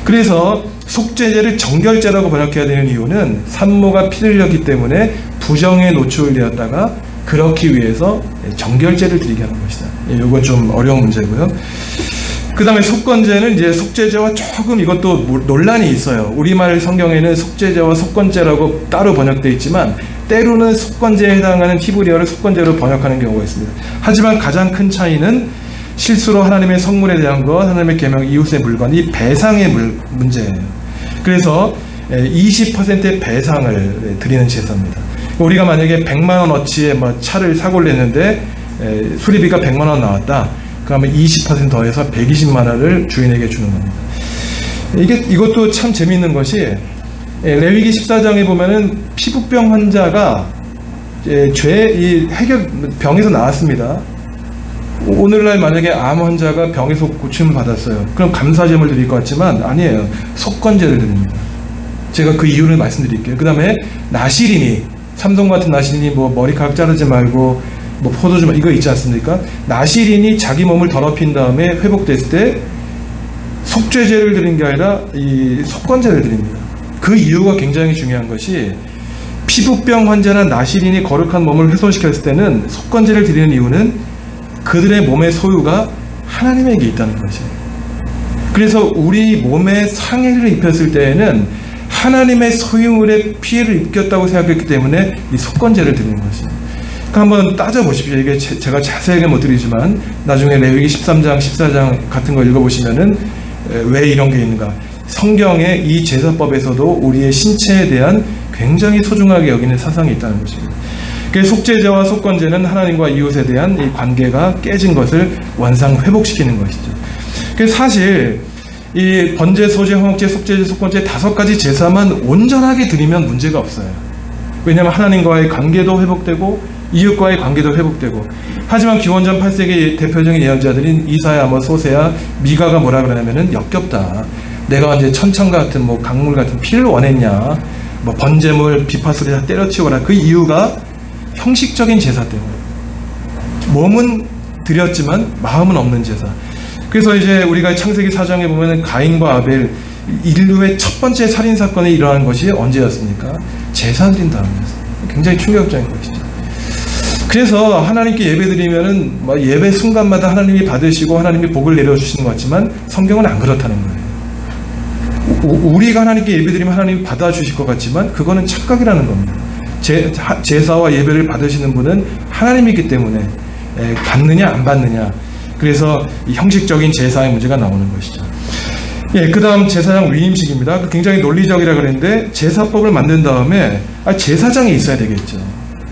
그래서 속죄제를 정결제라고 번역해야 되는 이유는 산모가 피를 흘렸기 때문에 부정에 노출되었다가 그렇기 위해서 정결제를 드리게 하는 것이다. 이건 좀 어려운 문제고요. 그 다음에 속건제는 이제 속죄제와 조금 이것도 논란이 있어요. 우리말 성경에는 속죄제와 속건제라고 따로 번역되어 있지만 때로는 속건제에 해당하는 히브리어를 속건제로 번역하는 경우가 있습니다. 하지만 가장 큰 차이는 실수로 하나님의 성물에 대한 것, 하나님의 계명, 이웃의 물건, 이 배상의 문제예요. 그래서 20%의 배상을 드리는 제사입니다. 우리가 만약에 100만 원어치의 차를 사고를 했는데 수리비가 100만 원 나왔다. 그러면 20% 더해서 120만 원을 주인에게 주는 겁니다. 이것도 참 재미있는 것이 레위기 14장에 보면은 피부병 환자가 이 병에서 나왔습니다. 오늘날 만약에 암 환자가 병에서 고침을 받았어요. 그럼 감사제물 드릴 것 같지만 아니에요. 속건제를 드립니다. 제가 그 이유를 말씀드릴게요. 그 다음에 나시린이, 삼성 같은 나시린이 뭐 머리카락 자르지 말고 뭐 포도주 이거 있지 않습니까? 나시린이 자기 몸을 더럽힌 다음에 회복됐을 때 속죄제를 드린 게 아니라 이 속건제를 드립니다. 그 이유가 굉장히 중요한 것이 피부병 환자나 나시린이 거룩한 몸을 훼손시켰을 때는 속건제를 드리는 이유는 그들의 몸의 소유가 하나님에게 있다는 것이에요. 그래서 우리 몸에 상해를 입혔을 때에는 하나님의 소유물에 피해를 입혔다고 생각했기 때문에 이 속건제를 드리는 것이에요. 그러니까 한번 따져보십시오. 이게 제가 자세하게 못 드리지만 나중에 레위기 13장, 14장 같은 거 읽어보시면은 왜 이런 게 있는가. 성경의 이 제사법에서도 우리의 신체에 대한 굉장히 소중하게 여기는 사상이 있다는 것입니다. 그래서 속죄제와 속건제는 하나님과 이웃에 대한 이 관계가 깨진 것을 원상 회복시키는 것이죠. 그래서 사실 이 번제, 소제, 화목제, 속죄제, 속건제 5가지 제사만 온전하게 드리면 문제가 없어요. 왜냐하면 하나님과의 관계도 회복되고 이웃과의 관계도 회복되고. 하지만 기원전 8세기 대표적인 예언자들인 이사야, 아모스, 호세아, 미가가 뭐라 그러냐면은 역겹다. 내가 언제 천천과 같은 뭐 강물 같은 피를 원했냐. 뭐 번제물, 비파수를 다 때려치워라. 그 이유가 형식적인 제사 때문에. 몸은 드렸지만 마음은 없는 제사. 그래서 이제 우리가 창세기 4장에 보면은 가인과 아벨, 인류의 첫 번째 살인 사건이 일어난 것이 언제였습니까? 제사 드린 다음이었어요. 굉장히 충격적인 것이죠. 그래서 하나님께 예배드리면은 예배 순간마다 하나님이 받으시고 하나님이 복을 내려주시는 것 같지만 성경은 안 그렇다는 거예요. 우리가 하나님께 예배드리면 하나님이 받아주실 것 같지만 그거는 착각이라는 겁니다. 제사와 예배를 받으시는 분은 하나님이기 때문에 받느냐 안 받느냐. 그래서 이 형식적인 제사의 문제가 나오는 것이죠. 그 다음 제사장 위임식입니다. 굉장히 논리적이라 그랬는데 제사법을 만든 다음에 제사장이 있어야 되겠죠.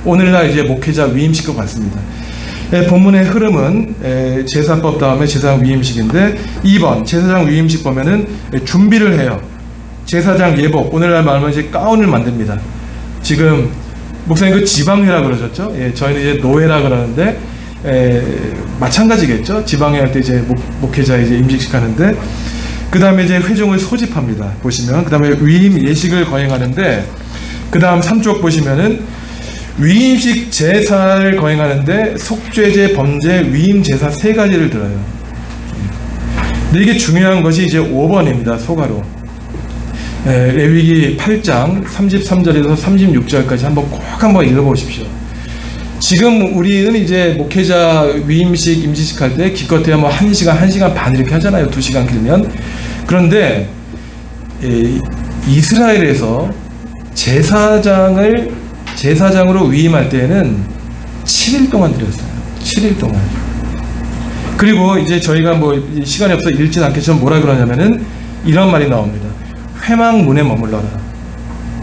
오늘날 이제 목회자 위임식과 같습니다. 본문의 흐름은 제사법 다음에 제사장 위임식인데 2번 제사장 위임식 보면은 준비를 해요. 제사장 예복, 오늘날 말하면 이제 가운을 만듭니다. 지금 목사님 그 지방회라 그러셨죠? 저희는 이제 노회라 그러는데 마찬가지겠죠. 지방회 할 때 이제 목회자 이제 임직식 하는데 그 다음에 이제 회중을 소집합니다. 보시면 그 다음에 위임 예식을 거행하는데 그 다음 3쪽 보시면은 위임식 제사를 거행하는데 속죄제, 범죄, 위임 제사 3가지를 들어요. 근데 이게 중요한 것이 이제 5번입니다. 소가로. 레위기 8장 33절에서 36절까지 한번 읽어보십시오. 지금 우리는 이제 목회자 위임식, 임직식 할 때 기껏해야 뭐 1시간, 1시간 반 이렇게 하잖아요. 2시간 길면. 그런데 이스라엘에서 제사장으로 위임할 때에는 7일 동안 드렸어요. 7일 동안. 그리고 이제 저희가 뭐 시간이 없어 읽진 않겠지만 뭐라 그러냐면은 이런 말이 나옵니다. 회막문에 머물러라.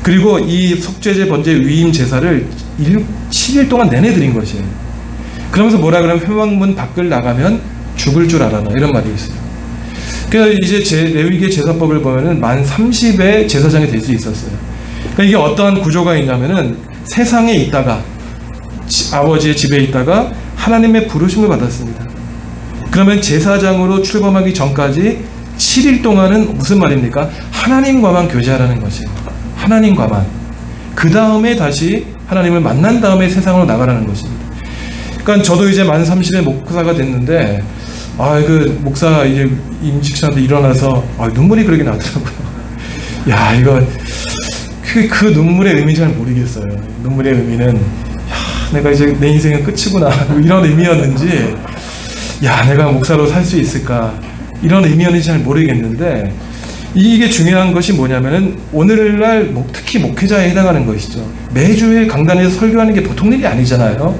그리고 이 속죄제, 번제, 위임 제사를 7일 동안 내내 드린 것이에요. 그러면서 뭐라 그러면 회막문 밖을 나가면 죽을 줄 알아라. 이런 말이 있어요. 그래서 이제 레위기의 제사법을 보면은 만 30의 제사장이 될 수 있었어요. 그러니까 이게 어떠한 구조가 있냐면은 세상에 있다가 아버지의 집에 있다가 하나님의 부르심을 받았습니다. 그러면 제사장으로 출범하기 전까지 7일 동안은 무슨 말입니까? 하나님과만 교제하라는 것이에요. 하나님과만. 그 다음에 다시 하나님을 만난 다음에 세상으로 나가라는 것입니다. 그러니까 저도 이제 만 30의 목사가 됐는데 그 목사 이제 임직사한테 일어나서 눈물이 그러게 나더라고요. 야, 이거 그 눈물의 의미 잘 모르겠어요. 눈물의 의미는 내가 이제 내 인생은 끝이구나 이런 의미였는지 내가 목사로 살 수 있을까 이런 의미였는지 잘 모르겠는데 이게 중요한 것이 뭐냐면은 오늘날 특히 목회자에 해당하는 것이죠. 매주일 강단에서 설교하는 게 보통 일이 아니잖아요.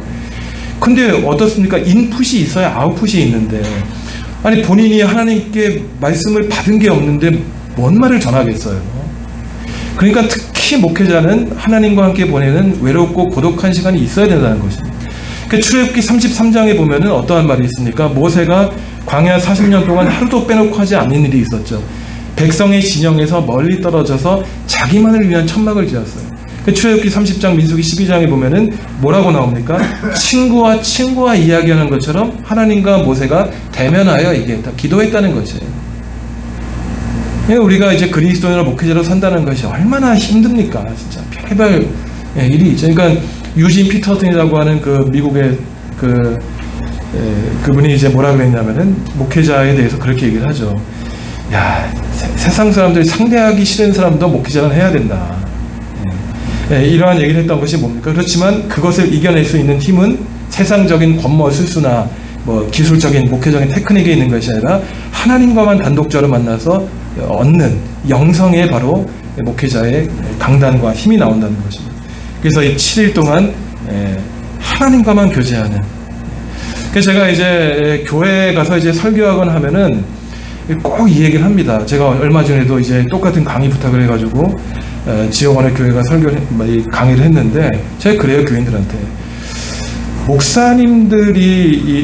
근데 어떻습니까? 인풋이 있어야 아웃풋이 있는데 아니 본인이 하나님께 말씀을 받은 게 없는데 뭔 말을 전하겠어요. 그러니까 특히 목회자는 하나님과 함께 보내는 외롭고 고독한 시간이 있어야 된다는 것입니다. 그러니까 출애굽기 33장에 보면은 어떠한 말이 있습니까? 모세가 광야 40년 동안 하루도 빼놓고 하지 않는 일이 있었죠. 백성의 진영에서 멀리 떨어져서 자기만을 위한 천막을 지었어요. 출애굽기 30장, 민수기 12장에 보면은 뭐라고 나옵니까? 친구와 이야기하는 것처럼 하나님과 모세가 대면하여 이게 다 기도했다는 거지. 우리가 이제 그리스도인으로 목회자로 산다는 것이 얼마나 힘듭니까? 진짜 별별 일이 있죠. 그러니까 유진 피터슨이라고 하는 그 미국의 그분이 이제 뭐라 그랬냐면은 목회자에 대해서 그렇게 얘기를 하죠. 야, 세상 사람들이 상대하기 싫은 사람도 목회자는 해야 된다. 이러한 얘기를 했던 것이 뭡니까? 그렇지만 그것을 이겨낼 수 있는 힘은 세상적인 권모 술수나 뭐 기술적인 목회적인 테크닉에 있는 것이 아니라 하나님과만 단독적으로 만나서 얻는 영성의 바로 목회자의 강단과 힘이 나온다는 것입니다. 그래서 이 7일 동안 하나님과만 교제하는. 그래서 제가 이제 교회에 가서 이제 설교하거나 하면은 꼭 이 얘기를 합니다. 제가 얼마 전에도 이제 똑같은 강의 부탁을 해가지고 지역원의 교회가 강의를 했는데 제가 그래요, 교인들한테. 목사님들이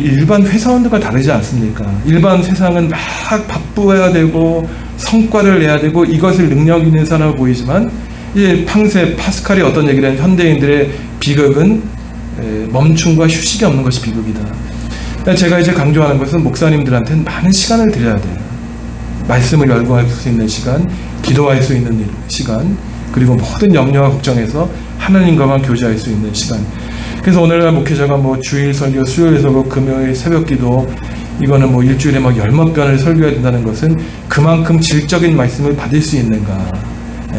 일반 회사원들과 다르지 않습니까? 일반 세상은 막 바쁘어야 되고 성과를 내야 되고 이것을 능력 있는 사람으로 보이지만 이제 팡세 파스칼이 어떤 얘기를 하냐면 현대인들의 비극은 멈춤과 휴식이 없는 것이 비극이다. 제가 이제 강조하는 것은 목사님들한테는 많은 시간을 드려야 돼요. 말씀을 열거할 수 있는 시간, 기도할 수 있는 시간, 그리고 모든 염려와 걱정에서 하나님과만 교제할 수 있는 시간. 그래서 오늘날 목회자가 뭐 주일 설교, 수요일 설교, 금요일 새벽 기도, 이거는 뭐 일주일에 막 10몇 번을 설교해야 된다는 것은 그만큼 질적인 말씀을 받을 수 있는가.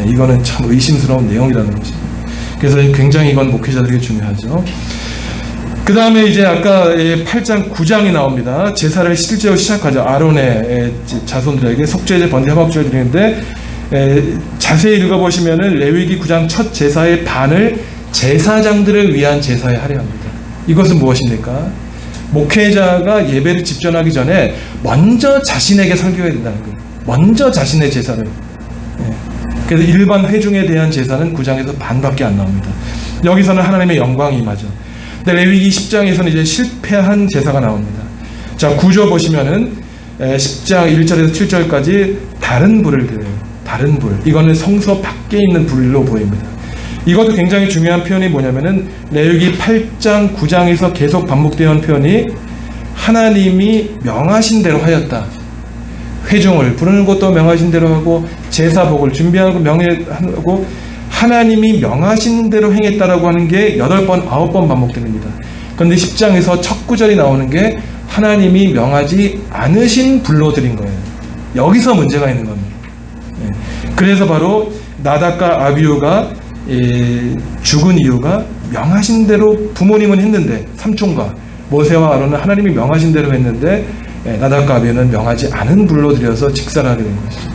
이거는 참 의심스러운 내용이라는 것입니다. 그래서 굉장히 이건 목회자들에게 중요하죠. 그 다음에 이제 아까 8장 9장이 나옵니다. 제사를 실제로 시작하죠. 아론의 자손들에게 속죄제, 번제, 화목제를 드리는데 자세히 읽어보시면은 레위기 9장 첫 제사의 반을 제사장들을 위한 제사에 할애합니다. 이것은 무엇입니까? 목회자가 예배를 집전하기 전에 먼저 자신에게 설교해야 된다는 거예요. 먼저 자신의 제사를. 그래서 일반 회중에 대한 제사는 9장에서 반밖에 안 나옵니다. 여기서는 하나님의 영광이 임하죠. 근데 레위기 10장에서는 이제 실패한 제사가 나옵니다. 자, 9절 보시면은 10장 1절에서 7절까지 다른 불을 드려요. 다른 불. 이거는 성소 밖에 있는 불로 보입니다. 이것도 굉장히 중요한 표현이 뭐냐면은 레위기 8장 9장에서 계속 반복되는 표현이 하나님이 명하신 대로 하였다. 회중을 부르는 것도 명하신 대로 하고 제사복을 준비하고 명하고 하나님이 명하신 대로 행했다라고 하는 게 8번, 9번 반복됩니다. 그런데 10장에서 첫 구절이 나오는 게 하나님이 명하지 않으신 불로 드린 거예요. 여기서 문제가 있는 겁니다. 그래서 바로 나답과 아비후가 죽은 이유가 명하신 대로 부모님은 했는데 삼촌과 모세와 아론은 하나님이 명하신 대로 했는데 나답과 아비후는 명하지 않은 불로 드려서 직살하게 된 것이죠.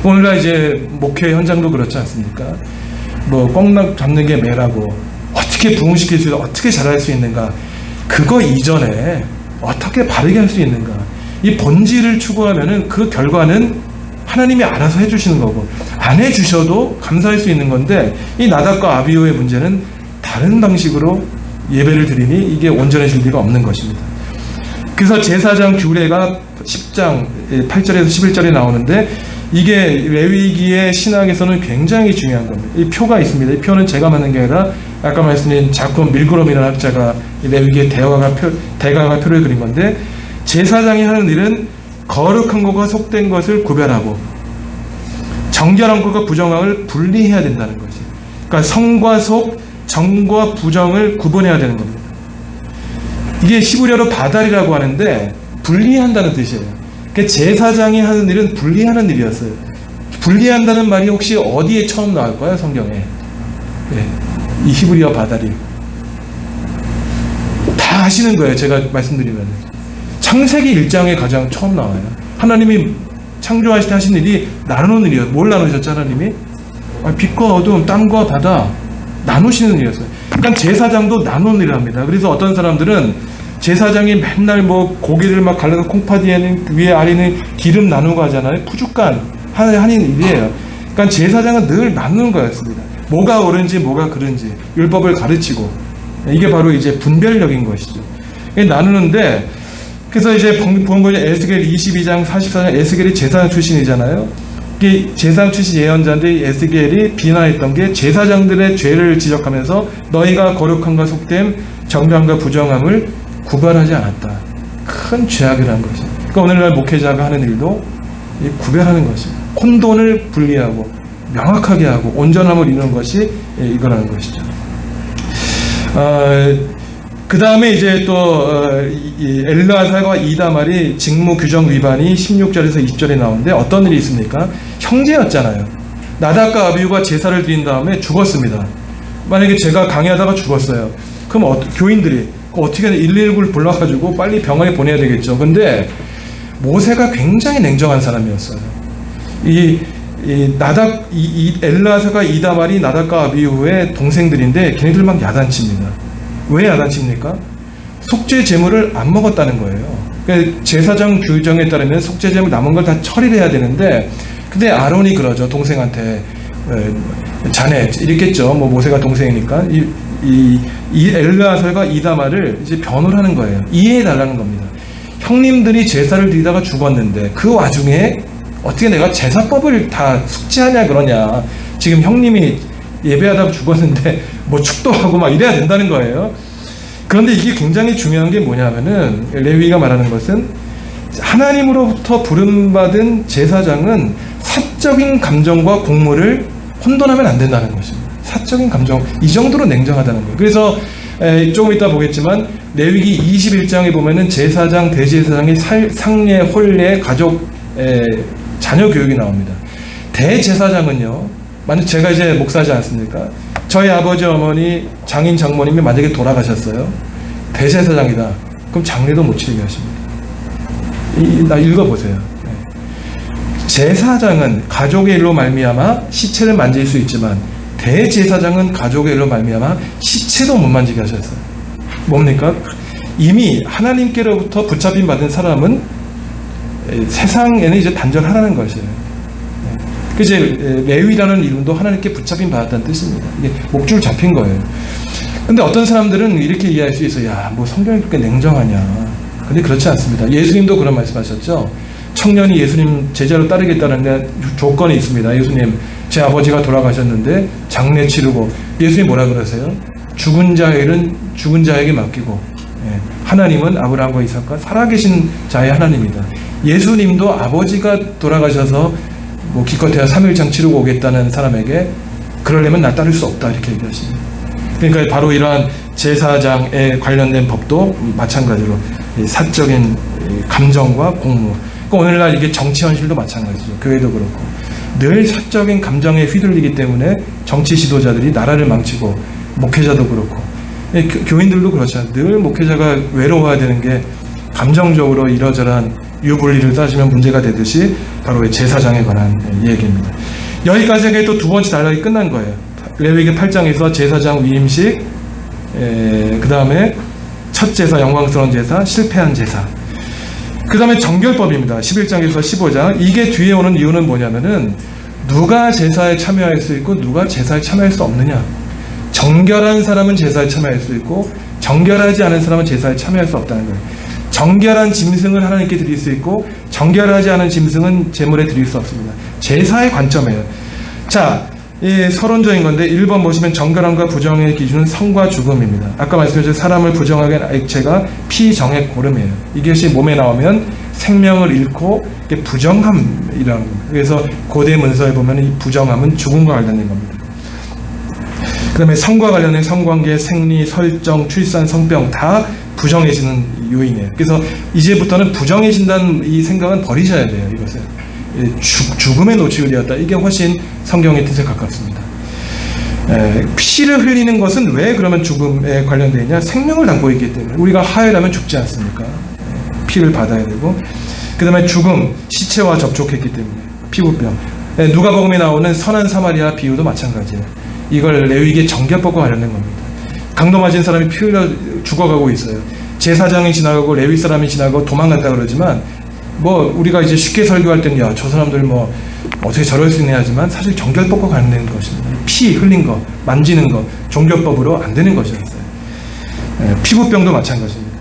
오늘날 이제 목회 현장도 그렇지 않습니까? 뭐 꽁낙 잡는 게 매라고 어떻게 부흥시킬 수 있어, 어떻게 잘할 수 있는가, 그거 이전에 어떻게 바르게 할 수 있는가, 이 본질을 추구하면은 그 결과는 하나님이 알아서 해주시는 거고 안 해주셔도 감사할 수 있는 건데 이 나답과 아비후의 문제는 다른 방식으로 예배를 드리니 이게 온전해질 리가 없는 것입니다. 그래서 제사장 규례가 10장 8절에서 11절에 나오는데 이게 레위기의 신학에서는 굉장히 중요한 겁니다. 이 표가 있습니다. 이 표는 제가 만든 게 아니라 아까 말씀드린 자콘 밀그롬이라는 학자가 레위기의 대가가 표를 그린 건데 제사장이 하는 일은 거룩한 것과 속된 것을 구별하고 정결한 것과 부정함을 분리해야 된다는 거지. 그러니까 성과 속, 정과 부정을 구분해야 되는 겁니다. 이게 히브리어로 바달이라고 하는데 분리한다는 뜻이에요. 그러니까 제사장이 하는 일은 분리하는 일이었어요. 분리한다는 말이 혹시 어디에 처음 나올까요? 성경에. 네, 이 히브리어 바달이. 다 아시는 거예요. 제가 말씀드리면. 창세기 1장에 가장 처음 나와요. 하나님이 창조하실 때 하신 일이 나누는 일이에요. 뭘 나누셨죠, 하나님이? 빛과 어두움, 땅과 바다 나누시는 일이었어요. 그러니까 제사장도 나누는 일을 합니다. 그래서 어떤 사람들은 제사장이 맨날 뭐 고기를 막 갈라서 콩파디에는 위에 아래는 기름 나누고 하잖아요. 푸주간 하는 일이에요. 그러니까 제사장은 늘 나누는 거였습니다. 뭐가 옳은지 뭐가 그른지 율법을 가르치고, 이게 바로 이제 분별력인 것이죠. 나누는데, 그래서 이제 본 거죠. 에스겔 22장 44장 에스겔이 제사장 출신이잖아요. 이게 제사장 출신 예언자인데 에스겔이 비난했던 게 제사장들의 죄를 지적하면서 너희가 거룩함과 속됨, 정결함과 부정함을 구별하지 않았다. 큰 죄악이라는 거죠. 그러니까 오늘날 목회자가 하는 일도 이 구별하는 것입니다. 혼돈을 분리하고 명확하게 하고 온전함을 이루는 것이 이거라는 것이죠. 그 다음에 이제 또 엘르아살과 이다말이 직무 규정 위반이 16절에서 20절에 나오는데 어떤 일이 있습니까? 형제였잖아요. 나답과 아비후가 제사를 드린 다음에 죽었습니다. 만약에 제가 강의하다가 죽었어요. 그럼 교인들이 어떻게 119를 불러가지고 빨리 병원에 보내야 되겠죠. 근데 모세가 굉장히 냉정한 사람이었어요. 이 엘르아살과 이다말이 나답과 아비후의 동생들인데 걔네들 막 야단칩니다. 왜 야단칩니까? 속죄 제물을 안 먹었다는 거예요. 그러니까 제사장 규정에 따르면 속죄 제물 남은 걸 다 처리를 해야 되는데, 근데 아론이 그러죠. 동생한테 자네 이랬겠죠. 뭐 모세가 동생이니까 이 엘르아살과 이다말을 이제 변호를 하는 거예요. 이해해 달라는 겁니다. 형님들이 제사를 드리다가 죽었는데 그 와중에 어떻게 내가 제사법을 다 숙지하냐 그러냐. 지금 형님이 예배하다가 죽었는데 뭐 축도하고 막 이래야 된다는 거예요. 그런데 이게 굉장히 중요한 게 뭐냐면은 레위가 말하는 것은 하나님으로부터 부름받은 제사장은 사적인 감정과 공무를 혼돈하면 안 된다는 것입니다. 사적인 감정, 이 정도로 냉정하다는 거예요. 그래서 조금 이따 보겠지만 레위기 21장에 보면은 제사장, 대제사장의 상례, 혼례, 가족, 자녀 교육이 나옵니다. 대제사장은요, 만약 제가 이제 목사지 않습니까? 저희 아버지, 어머니, 장인, 장모님이 만약에 돌아가셨어요. 대제사장이다. 그럼 장례도 못 치르게 하십니다. 나 읽어보세요. 제사장은 가족의 일로 말미암아 시체를 만질 수 있지만 대제사장은 가족의 일로 말미암아 시체도 못 만지게 하셨어요. 뭡니까? 이미 하나님께로부터 붙잡힘 받은 사람은 세상에는 이제 단절하라는 것이에요. 그제 레위라는 이름도 하나님께 붙잡힘 받았다는 뜻입니다. 이게 목줄 잡힌 거예요. 근데 어떤 사람들은 이렇게 이해할 수 있어요. 야, 뭐 성경이 그렇게 냉정하냐. 근데 그렇지 않습니다. 예수님도 그런 말씀하셨죠. 청년이 예수님 제자로 따르겠다는 조건이 있습니다. 예수님, 제 아버지가 돌아가셨는데 장례 치르고, 예수님 뭐라 그러세요? 죽은 자의 일은 죽은 자에게 맡기고, 하나님은 아브라함과 이삭과 살아계신 자의 하나님이다. 예수님도 아버지가 돌아가셔서 뭐 기껏해야 3일장 치르고 오겠다는 사람에게 그러려면 나 따를 수 없다 이렇게 얘기하십니다. 그러니까 바로 이러한 제사장에 관련된 법도 마찬가지로 사적인 감정과 공무. 그러니까 오늘날 이게 정치 현실도 마찬가지죠. 교회도 그렇고 늘 사적인 감정에 휘둘리기 때문에 정치 지도자들이 나라를 망치고, 목회자도 그렇고 교인들도 그렇잖아요. 늘 목회자가 외로워야 되는 게 감정적으로 이러저러한 유불리를 따지면 문제가 되듯이 바로 제사장에 관한 얘기입니다. 여기까지 하게 또 두 번째 단락이 끝난 거예요. 레위기 8장에서 제사장 위임식, 그 다음에 첫 제사, 영광스러운 제사, 실패한 제사. 그 다음에 정결법입니다. 11장에서 15장. 이게 뒤에 오는 이유는 뭐냐면은 누가 제사에 참여할 수 있고 누가 제사에 참여할 수 없느냐. 정결한 사람은 제사에 참여할 수 있고 정결하지 않은 사람은 제사에 참여할 수 없다는 거예요. 정결한 짐승을 하나님께 드릴 수 있고 정결하지 않은 짐승은 제물에 드릴 수 없습니다. 제사의 관점이에요. 자, 서론적인 건데 1번 보시면 정결함과 부정의 기준은 성과 죽음입니다. 아까 말씀드린 사람을 부정하게 한 액체가 피정액 고름이에요. 이것이 몸에 나오면 생명을 잃고 부정함이라는 겁니다. 그래서 고대 문서에 보면 이 부정함은 죽음과 관련된 겁니다. 그 다음에 성과 관련된 성관계, 생리, 설정, 출산, 성병 다 부정해지는 요인이에요. 그래서 이제부터는 부정해진다는 이 생각은 버리셔야 돼요. 이것을 죽음에 노출이 되었다. 이게 훨씬 성경의 뜻에 가깝습니다. 피를 흘리는 것은 왜 그러면 죽음에 관련되어 있냐? 생명을 담고 있기 때문에. 우리가 하혈하면 죽지 않습니까? 피를 받아야 되고, 그 다음에 죽음, 시체와 접촉했기 때문에 피부병. 누가복음에 나오는 선한 사마리아 비유도 마찬가지예요. 이걸 레위기의 정결법과 관련된 겁니다. 강도 맞은 사람이 피 흘려 죽어가고 있어요. 제사장이 지나가고 레위 사람이 지나가고 도망갔다 그러지만 뭐 우리가 이제 쉽게 설교할 때는 야, 저 사람들 뭐 어떻게 저럴 수 있냐 하지만 사실 정결법과 관련된 것입니다. 피 흘린 거, 만지는 거 정결법으로 안 되는 것이었어요. 피부병도 마찬가지입니다.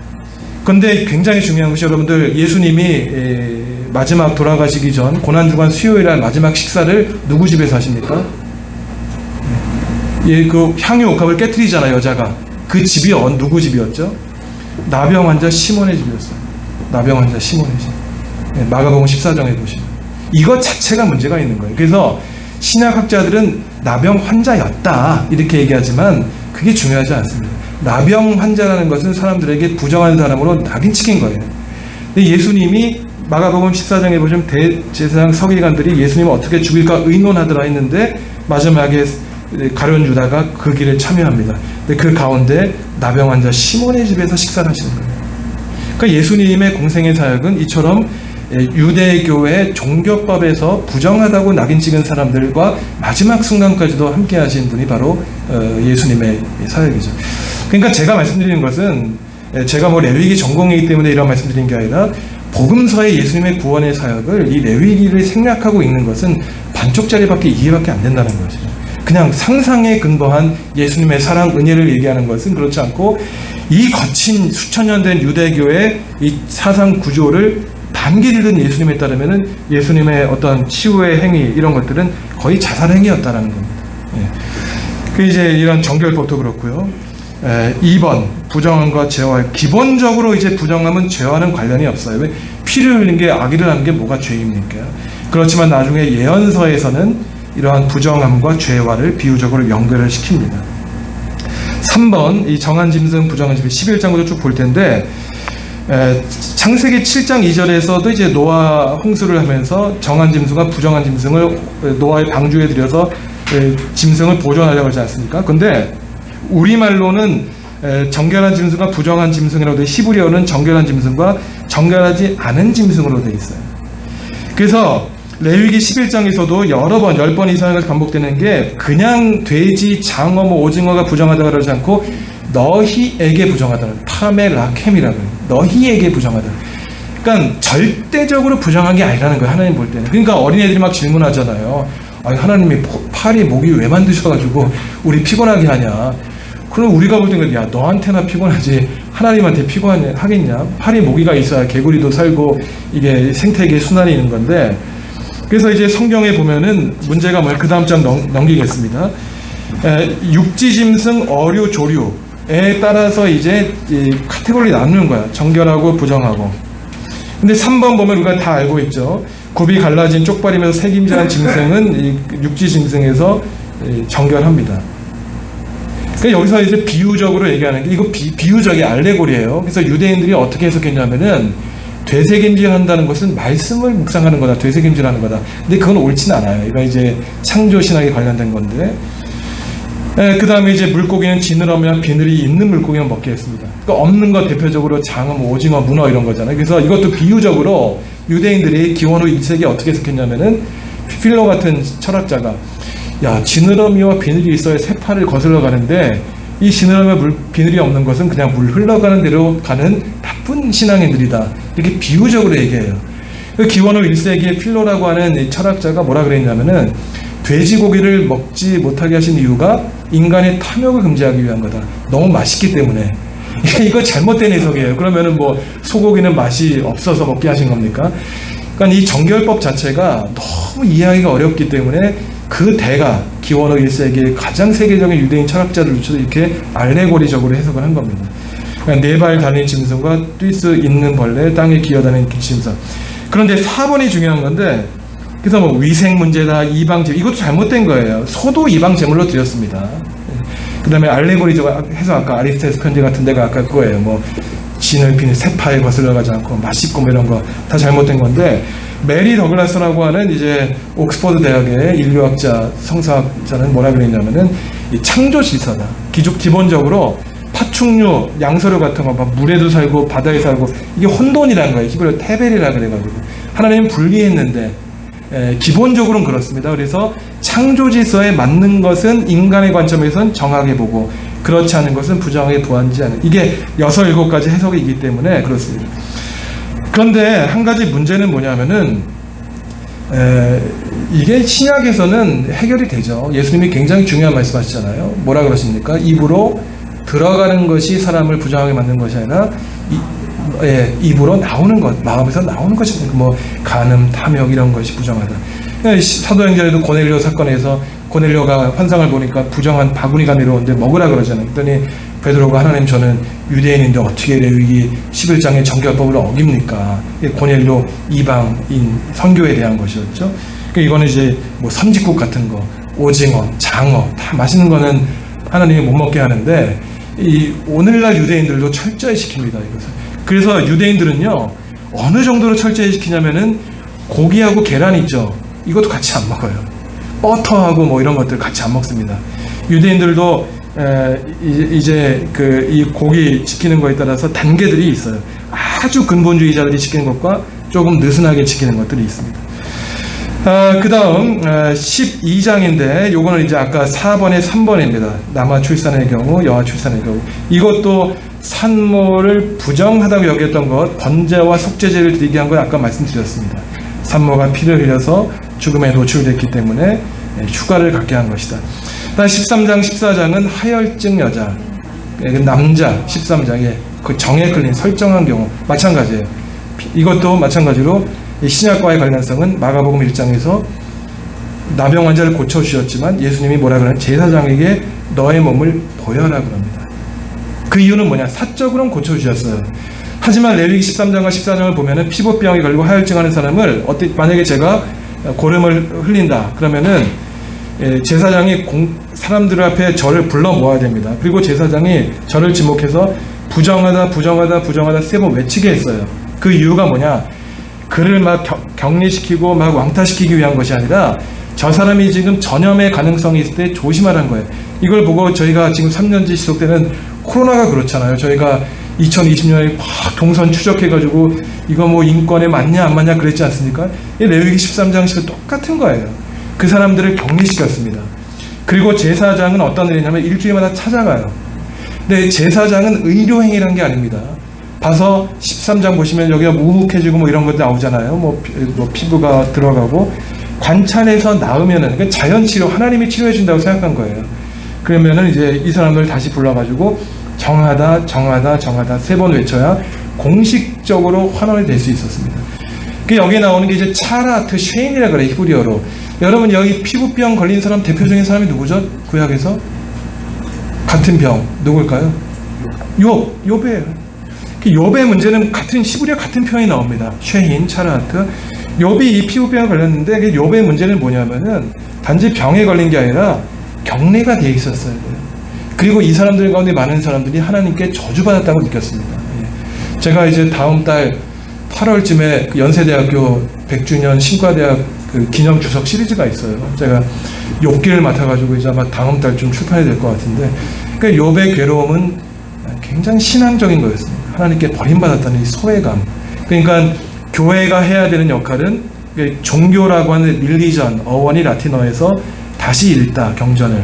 그런데 굉장히 중요한 것이 여러분들 예수님이 마지막 돌아가시기 전 고난주간 수요일날 마지막 식사를 누구 집에서 하십니까? 예, 그 향유 옥합을 깨뜨리잖아요, 여자가. 그 집이 누구 집이었죠? 나병 환자 시몬의 집이었어요. 나병 환자 시몬의 집. 예, 마가복음 14장에 보시면 이것 자체가 문제가 있는 거예요. 그래서 신약학자들은 나병 환자였다 이렇게 얘기하지만 그게 중요하지 않습니다. 나병 환자라는 것은 사람들에게 부정한 사람으로 낙인찍힌 거예요. 근데 예수님이 마가복음 14장에 보시면 대제사장 서기관들이 예수님을 어떻게 죽일까 의논하더라 했는데 마지막에 가룟 유다가 그 길에 참여합니다. 근데 그 가운데 나병 환자 시몬의 집에서 식사를 하시는 거예요. 그러니까 예수님의 공생의 사역은 이처럼 유대교의 종교법에서 부정하다고 낙인 찍은 사람들과 마지막 순간까지도 함께 하신 분이 바로 예수님의 사역이죠. 그러니까 제가 말씀드리는 것은 제가 뭐 레위기 전공이기 때문에 이런 말씀드린 게 아니라 복음서의 예수님의 구원의 사역을 이 레위기를 생략하고 있는 것은 반쪽짜리밖에 이해밖에 안 된다는 것이죠. 그냥 상상에 근거한 예수님의 사랑, 은혜를 얘기하는 것은 그렇지 않고 이 거친 수천 년 된 유대교의 이 사상 구조를 단계를 든 예수님에 따르면은 예수님의 어떤 치유의 행위 이런 것들은 거의 자살 행위였다라는 겁니다. 예. 그 이제 이런 정결법도 그렇고요. 2번 부정함과 죄와 기본적으로 이제 부정함은 죄와는 관련이 없어요. 왜 피를 흘린 게 악의를 하는 게 뭐가 죄입니까? 그렇지만 나중에 예언서에서는 이러한 부정함과 죄와를 비유적으로 연결을 시킵니다. 3번 이 정한 짐승 부정한 짐승 11장부터 쭉 볼 텐데 창세기 7장 2절에서도 이제 노아 홍수를 하면서 정한 짐승과 부정한 짐승을 노아의 방주에 들여서 짐승을 보존하려고 하지 않습니까? 근데 우리말로는 정결한 짐승과 부정한 짐승이라고 돼 히브리어는 정결한 짐승과 정결하지 않은 짐승으로 돼 있어요. 그래서 레위기 11장에서도 여러 번 10번 이상을 반복되는 게 그냥 돼지, 장어, 오징어가 부정하다 그러지 않고 너희에게 부정하다는 파메 라켐이라고 해요. 너희에게 부정하다. 그러니까 절대적으로 부정한 게 아니라는 거예요. 하나님 볼 때는. 그러니까 어린애들이 막 질문하잖아요. 아니, 하나님이 팔이 목이 왜 만드셔가지고 우리 피곤하게 하냐. 그럼 우리가 볼 때는 야 너한테나 피곤하지 하나님한테 피곤하겠냐. 팔이 모기가 있어야 개구리도 살고 이게 생태계의 순환이 있는 건데 그래서 이제 성경에 보면은 문제가 뭐예요? 그 다음 장 넘기겠습니다. 육지짐승, 어류, 조류에 따라서 이제 카테고리 나누는 거야. 정결하고 부정하고. 근데 3번 보면 우리가 다 알고 있죠. 굽이 갈라진 쪽발이면서 색임자한 짐승은 육지짐승에서 정결합니다. 그러니까 여기서 이제 비유적으로 얘기하는 게 이거 비유적인 알레고리예요. 그래서 유대인들이 어떻게 해석했냐면은 되새김질 한다는 것은 말씀을 묵상하는 거다. 되새김질하는 거다. 근데 그건 옳지는 않아요. 이거 이제 창조 신학에 관련된 건데. 그 다음에 이제 물고기는 지느러미와 비늘이 있는 물고기만 먹게 했습니다. 그러니까 없는 거 대표적으로 장어, 오징어, 문어 이런 거잖아요. 그래서 이것도 비유적으로 유대인들이 기원 후 1세기에 어떻게 해석했냐면은 필로 같은 철학자가 야 지느러미와 비늘이 있어야 새파를 거슬러 가는데 이 지느러미와 비늘이 없는 것은 그냥 물 흘러가는 대로 가는 나쁜 신앙인들이다. 이렇게 비유적으로 얘기해요. 기원 후 1세기에 필로라고 하는 이 철학자가 뭐라 그랬냐면은 돼지고기를 먹지 못하게 하신 이유가 인간의 탐욕을 금지하기 위한 거다. 너무 맛있기 때문에. 이거 잘못된 해석이에요. 그러면은 뭐 소고기는 맛이 없어서 먹게 하신 겁니까? 그러니까 이 정결법 자체가 너무 이해하기가 어렵기 때문에 그 대가 기원 후 1세기의 가장 세계적인 유대인 철학자들 중에서 이렇게 알레고리적으로 해석을 한 겁니다. 그러니까 4발 달린 짐승과 뛸 수 있는 벌레, 땅에 기어다니는 짐승. 그런데 4번이 중요한 건데 그래서 뭐 위생 문제다, 이방제 이것도 잘못된 거예요. 소도 이방 제물로 드렸습니다. 그 다음에 알레고리적 해서 아까 아리스토텔레스 편지 같은 데가 아까 그거예요. 뭐 진을 비는 새파에 거슬러가지 않고 맛있고 뭐 이런 거 다 잘못된 건데 메리 더글라스라고 하는 이제 옥스퍼드 대학의 인류학자 성사학자는 뭐라 그랬냐면은 이 창조 질서다. 기본적으로 파충류, 양서류 같은 거 막 물에도 살고 바다에 살고 이게 혼돈이라는 거예요. 히브리어 테벨이라 그래가지고 하나님은 분리했는데 기본적으로는 그렇습니다. 그래서 창조 질서에 맞는 것은 인간의 관점에서는 정하게 보고 그렇지 않은 것은 부정하게 보아하지 않은 이게 6, 7가지 해석이기 때문에 그렇습니다. 그런데 한 가지 문제는 뭐냐면은 이게 신약에서는 해결이 되죠. 예수님이 굉장히 중요한 말씀 하시잖아요. 뭐라 그러십니까? 입으로 들어가는 것이 사람을 부정하게 만든 것이 아니라 입으로 나오는 것, 마음에서 나오는 것이 뭐 간음, 탐욕 이런 것이 부정하다. 사도행전에도 고넬료 사건에서 고넬료가 환상을 보니까 부정한 바구니가 내려오는데 먹으라 그러잖아요. 그랬더니 베드로가 하나님 저는 유대인인데 어떻게 레위기 11장의 정결법을 어깁니까? 고넬료 이방인 선교에 대한 것이었죠. 이거는 이제 뭐 삼직국 같은 거, 오징어, 장어 다 맛있는 거는 하나님이 못 먹게 하는데 이 오늘날 유대인들도 철저히 시킵니다. 이것을. 그래서 유대인들은요 어느 정도로 철저히 시키냐면은 고기하고 계란 있죠. 이것도 같이 안 먹어요. 버터하고 뭐 이런 것들 같이 안 먹습니다. 유대인들도 이제 그 이 고기 지키는 거에 따라서 단계들이 있어요. 아주 근본주의자들이 지키는 것과 조금 느슨하게 지키는 것들이 있습니다. 그 다음 12장인데 요거는 이제 아까 4번에 3번입니다. 남아 출산의 경우, 여아 출산의 경우. 이것도 산모를 부정하다고 여겼던 것, 번제와 속죄제를 드리게 한 건 아까 말씀드렸습니다. 산모가 피를 흘려서 죽음에 노출됐기 때문에 휴가를 갖게 한 것이다. 다음 13장, 14장은 하혈증 여자, 남자 13장에 그 정에 끌린 설정한 경우 마찬가지예요. 이것도 마찬가지로 신약과의 관련성은 마가복음 1장에서 나병 환자를 고쳐주셨지만 예수님이 뭐라 그러냐면 제사장에게 너의 몸을 보여라 그럽니다. 그 이유는 뭐냐? 사적으로는 고쳐주셨어요. 하지만 레위기 13장과 14장을 보면은 피부병이 걸리고 하혈증하는 사람을 만약에 제가 고름을 흘린다 그러면은 제사장이 사람들 앞에 저를 불러 모아야 됩니다. 그리고 제사장이 저를 지목해서 부정하다 3번 외치게 했어요. 그 이유가 뭐냐? 그를 막 격리시키고 막 왕따시키기 위한 것이 아니라 저 사람이 지금 전염의 가능성이 있을 때 조심하라는 거예요. 이걸 보고 저희가 지금 3년째 지속되는 코로나가 그렇잖아요. 저희가 2020년에 막 동선 추적해가지고 이거 뭐 인권에 맞냐 안 맞냐 그랬지 않습니까? 이 레위기 13장 10은 똑같은 거예요. 그 사람들을 격리시켰습니다. 그리고 제사장은 어떤 일이냐면 일주일마다 찾아가요. 근데 제사장은 의료행위라는 게 아닙니다. 봐서 13장 보시면 여기가 묵묵해지고 뭐 이런 것도 나오잖아요. 뭐 피부가 들어가고 관찰해서 나으면은 그러니까 자연치료 하나님이 치료해 준다고 생각한 거예요. 그러면은 이제 이 사람을 다시 불러가지고 정하다 3번 외쳐야 공식적으로 환원이 될 수 있었습니다. 그 여기 나오는 게 이제 차라트 쉐인이라 그래 히브리어로. 여러분 여기 피부병 걸린 사람 대표적인 사람이 누구죠? 구약에서 같은 병 누굴까요? 욥이에요. 욥의 문제는 같은 히브리어 같은 표현이 나옵니다. 쉐인, 차라트. 욥이 이 피부병에 걸렸는데 그 욥의 문제는 뭐냐면은 단지 병에 걸린 게 아니라 격리가 돼 있었어요. 그리고 이 사람들 가운데 많은 사람들이 하나님께 저주받았다고 느꼈습니다. 제가 이제 다음 달 8월쯤에 그 연세대학교 100주년 신과대학 그 기념 주석 시리즈가 있어요. 제가 욥기를 맡아가지고 이제 아마 다음 달쯤 출판이 될 것 같은데, 그러니까 욥의 괴로움은 굉장히 신앙적인 거였습니다. 하나님께 버림받았다는 이 소외감. 그러니까 교회가 해야 되는 역할은 종교라고 하는 릴리전, 어원이 라틴어에서 다시 읽다, 경전을.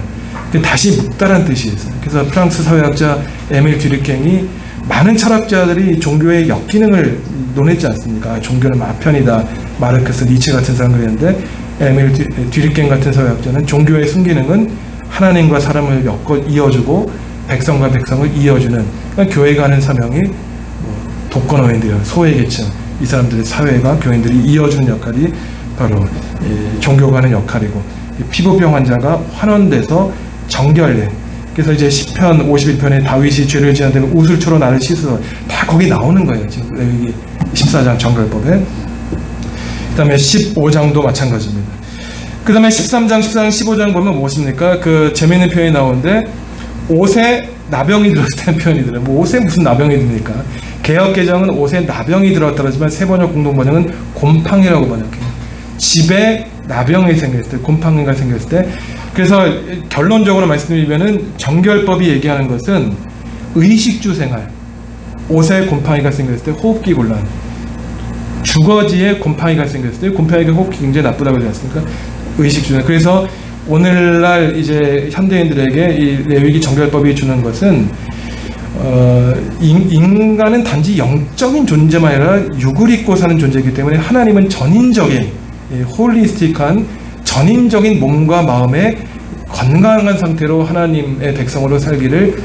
다시 묵다란 뜻이 있어요. 그래서 프랑스 사회학자 에밀 듀리깽이 많은 철학자들이 종교의 역기능을 논했지 않습니까? 종교는 마편이다. 마르크스, 니체 같은 사람들이 했는데 에밀 듀리깽 같은 사회학자는 종교의 순기능은 하나님과 사람을 이어주고 백성과 백성을 이어주는, 그러니까 교회가 하는 사명이 독거노인들, 소외계층, 이 사람들의 사회가 교인들이 이어주는 역할이 바로 종교가 하는 역할이고, 피부병 환자가 환원돼서 정결된. 그래서 이제 시편 51편에 다윗이 죄를 지은 데는 우슬초로 나를 씻어, 다 거기 나오는 거예요. 지금 레위기 14장 정결법에. 그 다음에 15장도 마찬가지입니다. 그 다음에 13장, 14장, 15장 보면 무엇입니까? 그 재미있는 표현이 나오는데 옷에 나병이 들었을 때는 표현이 들어요. 뭐 옷에 무슨 나병이 듭니까? 개역개정은 옷에 나병이 들었다 그러지만 세번역 공동번역은 곰팡이라고 번역해요. 집에 나병이 생겼을 때, 곰팡이가 생겼을 때. 그래서 결론적으로 말씀드리면은 정결법이 얘기하는 것은 의식주 생활, 옷에 곰팡이가 생겼을 때 호흡기 곤란, 주거지에 곰팡이가 생겼을 때, 곰팡이가 호흡기 굉장히 나쁘다고 하지 않습니까? 의식주 생활. 그래서 오늘날 이제 현대인들에게 이 레위기 정결법이 주는 것은 인간은 단지 영적인 존재만 아니라 육을 입고 사는 존재이기 때문에 하나님은 전인적인 홀리스틱한 전인적인 몸과 마음의 건강한 상태로 하나님의 백성으로 살기를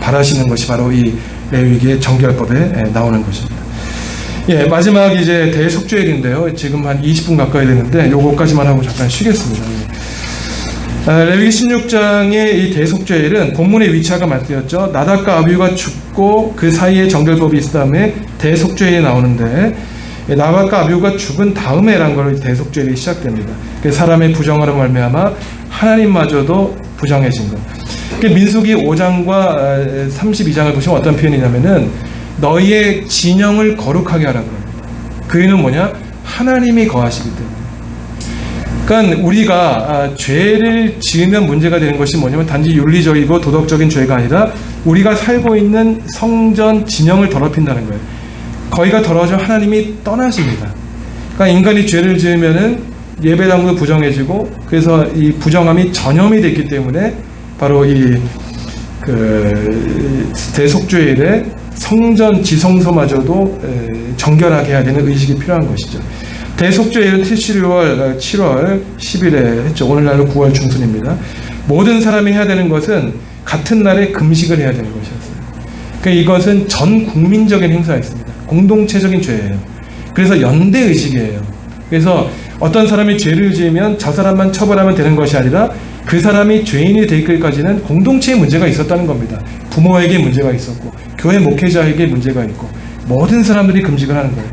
바라시는 것이 바로 이 레위기의 정결법에 나오는 것입니다. 예, 마지막 이제 대속죄일인데요. 지금 한 20분 가까이 되는데 요거까지만 하고 잠깐 쉬겠습니다. 레위기 16장의 이 대속죄일은 본문의 위치가 말씀드렸죠. 나답과 아비후가 죽고 그 사이에 정결법이 있은 다음에 대속죄일이 나오는데, 나답과 아비후가 죽은 다음에란 걸로 대속죄일이 시작됩니다. 사람의 부정으로 말미암아 하나님마저도 부정해진 것. 민수기 5장과 32장을 보시면 어떤 표현이냐면은 너희의 진영을 거룩하게 하라 그럽니다. 그 이유는 뭐냐? 하나님이 거하시기 때문에. 그러니까 우리가 죄를 지으면 문제가 되는 것이 뭐냐면 단지 윤리적이고 도덕적인 죄가 아니라 우리가 살고 있는 성전 진영을 더럽힌다는 거예요. 거기가 더러워지면 하나님이 떠나십니다. 그러니까 인간이 죄를 지으면은 예배당도 부정해지고, 그래서 이 부정함이 전염이 됐기 때문에 바로 이 대속죄일에 성전 지성소마저도 정결하게 해야 되는 의식이 필요한 것이죠. 대속죄일은 7월 10일에 했죠. 오늘날은 9월 중순입니다. 모든 사람이 해야 되는 것은 같은 날에 금식을 해야 되는 것이었어요. 그러니까 이것은 전 국민적인 행사였습니다. 공동체적인 죄예요. 그래서 연대 의식이에요. 그래서 어떤 사람이 죄를 지으면 저 사람만 처벌하면 되는 것이 아니라 그 사람이 죄인이 되기까지는 공동체에 문제가 있었다는 겁니다. 부모에게 문제가 있었고, 교회 목회자에게 문제가 있고, 모든 사람들이 금식을 하는 거예요.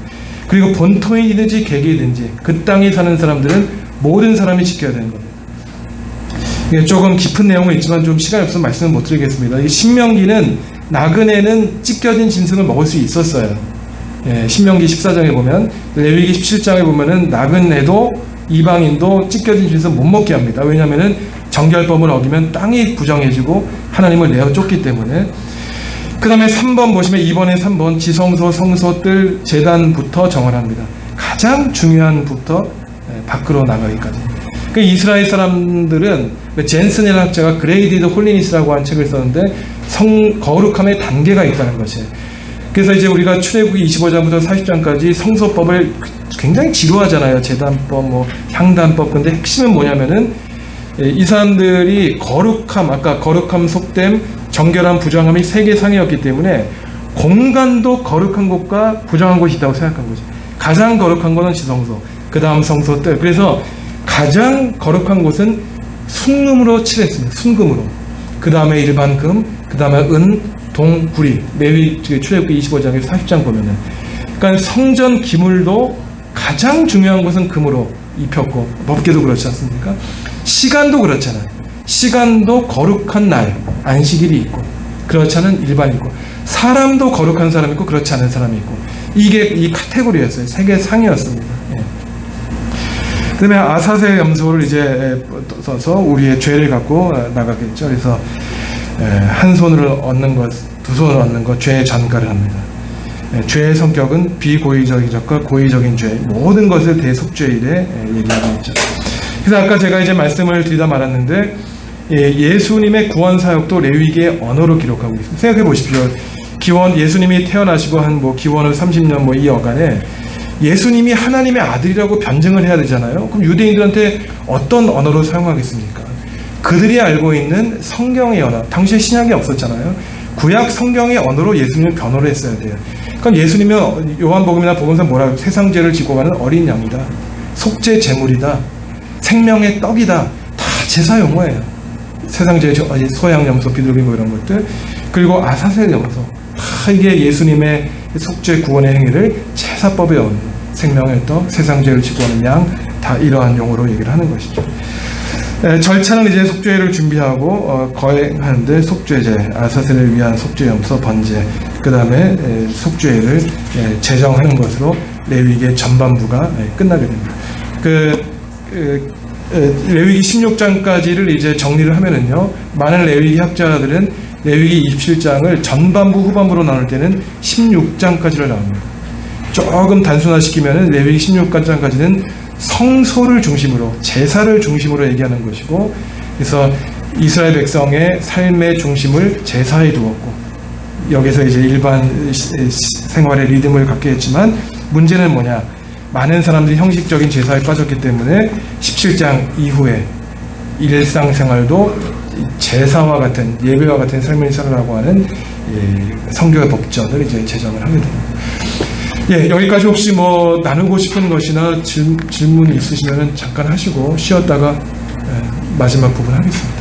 그리고 본토이든지 개개이든지 그 땅에 사는 사람들은 모든 사람이 지켜야 되는 겁니다. 이게 조금 깊은 내용은 있지만 좀 시간이 없어서 말씀을 못 드리겠습니다. 이 신명기는 나그네는 찢겨진 짐승을 먹을 수 있었어요. 예, 신명기 14장에 보면, 레위기 17장에 보면은 나그네도 이방인도 찢겨진 짐승 못 먹게 합니다. 왜냐하면은 정결법을 어기면 땅이 부정해지고 하나님을 내어 쫓기 때문에. 그 다음에 3번 보시면 2번에 3번 지성소, 성소들, 제단부터 정언합니다. 가장 중요한 부터 밖으로 나가기까지. 그 이스라엘 사람들은 젠슨이라는 학자가 그레이디드 홀리니스라고 한 책을 썼는데 거룩함의 단계가 있다는 것이에요. 그래서 이제 우리가 출애굽기 25장부터 40장까지 성소법을 굉장히 지루하잖아요. 제단법, 향단법. 근데 핵심은 뭐냐면은 이 사람들이 거룩함, 아까 거룩함, 속됨, 정결함, 부정함이 세계상이었기 때문에 공간도 거룩한 곳과 부정한 곳이 있다고 생각한 거죠. 가장 거룩한 곳은 지성소, 그 다음 성소들. 그래서 가장 거룩한 곳은 순금으로 칠했습니다. 순금으로. 그 다음에 일반 금, 그 다음에 은, 동, 구리. 레위 출애굽기 25장에서 40장 보면은. 그러니까 성전 기물도 가장 중요한 것은 금으로 입혔고, 법계도 그렇지 않습니까? 시간도 그렇잖아요. 시간도 거룩한 날, 안식일이 있고, 그렇지 않은 일반이 있고, 사람도 거룩한 사람이 있고, 그렇지 않은 사람이 있고, 이게 이 카테고리였어요. 세계 상이었습니다. 예. 그 다음에 아사셀 염소를 이제 써서 우리의 죄를 갖고 나가겠죠. 그래서 한 손으로 얻는 것, 두 손으로 얻는 것, 죄의 전가를 합니다. 죄의 성격은 비고의적인 것과 고의적인 죄, 모든 것을 대속죄일에 얘기하고 있죠. 그래서 아까 제가 이제 말씀을 드리다 말았는데, 예수님의 구원 사역도 레위기의 언어로 기록하고 있습니다. 생각해 보십시오. 예수님이 태어나시고 한 기원을 30년 이어간에 예수님이 하나님의 아들이라고 변증을 해야 되잖아요. 그럼 유대인들한테 어떤 언어로 사용하겠습니까? 그들이 알고 있는 성경의 언어, 당시에 신약이 없었잖아요. 구약 성경의 언어로 예수님을 변호를 했어야 돼요. 그럼 예수님은 요한복음이나 복음서 뭐라고, 세상 죄를 지고 가는 어린 양이다, 속죄 제물이다, 생명의 떡이다, 다 제사 용어예요. 세상 죄, 소양 염소, 비둘기 이런 것들, 그리고 아사셀 염소, 다 이게 예수님의 속죄 구원의 행위를 제사법에 얻는 생명의 떡, 세상 죄를 지고 가는 양, 다 이러한 용어로 얘기를 하는 것이죠. 절차는 이제 속죄를 준비하고 거행하는데, 속죄제, 아사셀을 위한 속죄 염소, 번제, 그 다음에 속죄를 제정하는 것으로 레위기의 전반부가 끝나게 됩니다. 레위기 16장까지를 이제 정리를 하면은요, 많은 레위기 학자들은 레위기 27장을 전반부 후반부로 나눌 때는 16장까지를 나옵니다. 조금 단순화시키면은 레위기 16장까지는 성소를 중심으로, 제사를 중심으로 얘기하는 것이고, 그래서 이스라엘 백성의 삶의 중심을 제사에 두었고, 여기서 이제 일반 생활의 리듬을 갖게 했지만, 문제는 뭐냐? 많은 사람들이 형식적인 제사에 빠졌기 때문에 17장 이후에 일상생활도 제사와 같은 예배와 같은 삶을 살아라고 하는 성경의 법전을 이제 제정을 하게 됩니다. 예, 여기까지 혹시 뭐 나누고 싶은 것이나 질문 있으시면 잠깐 하시고 쉬었다가 마지막 부분 하겠습니다.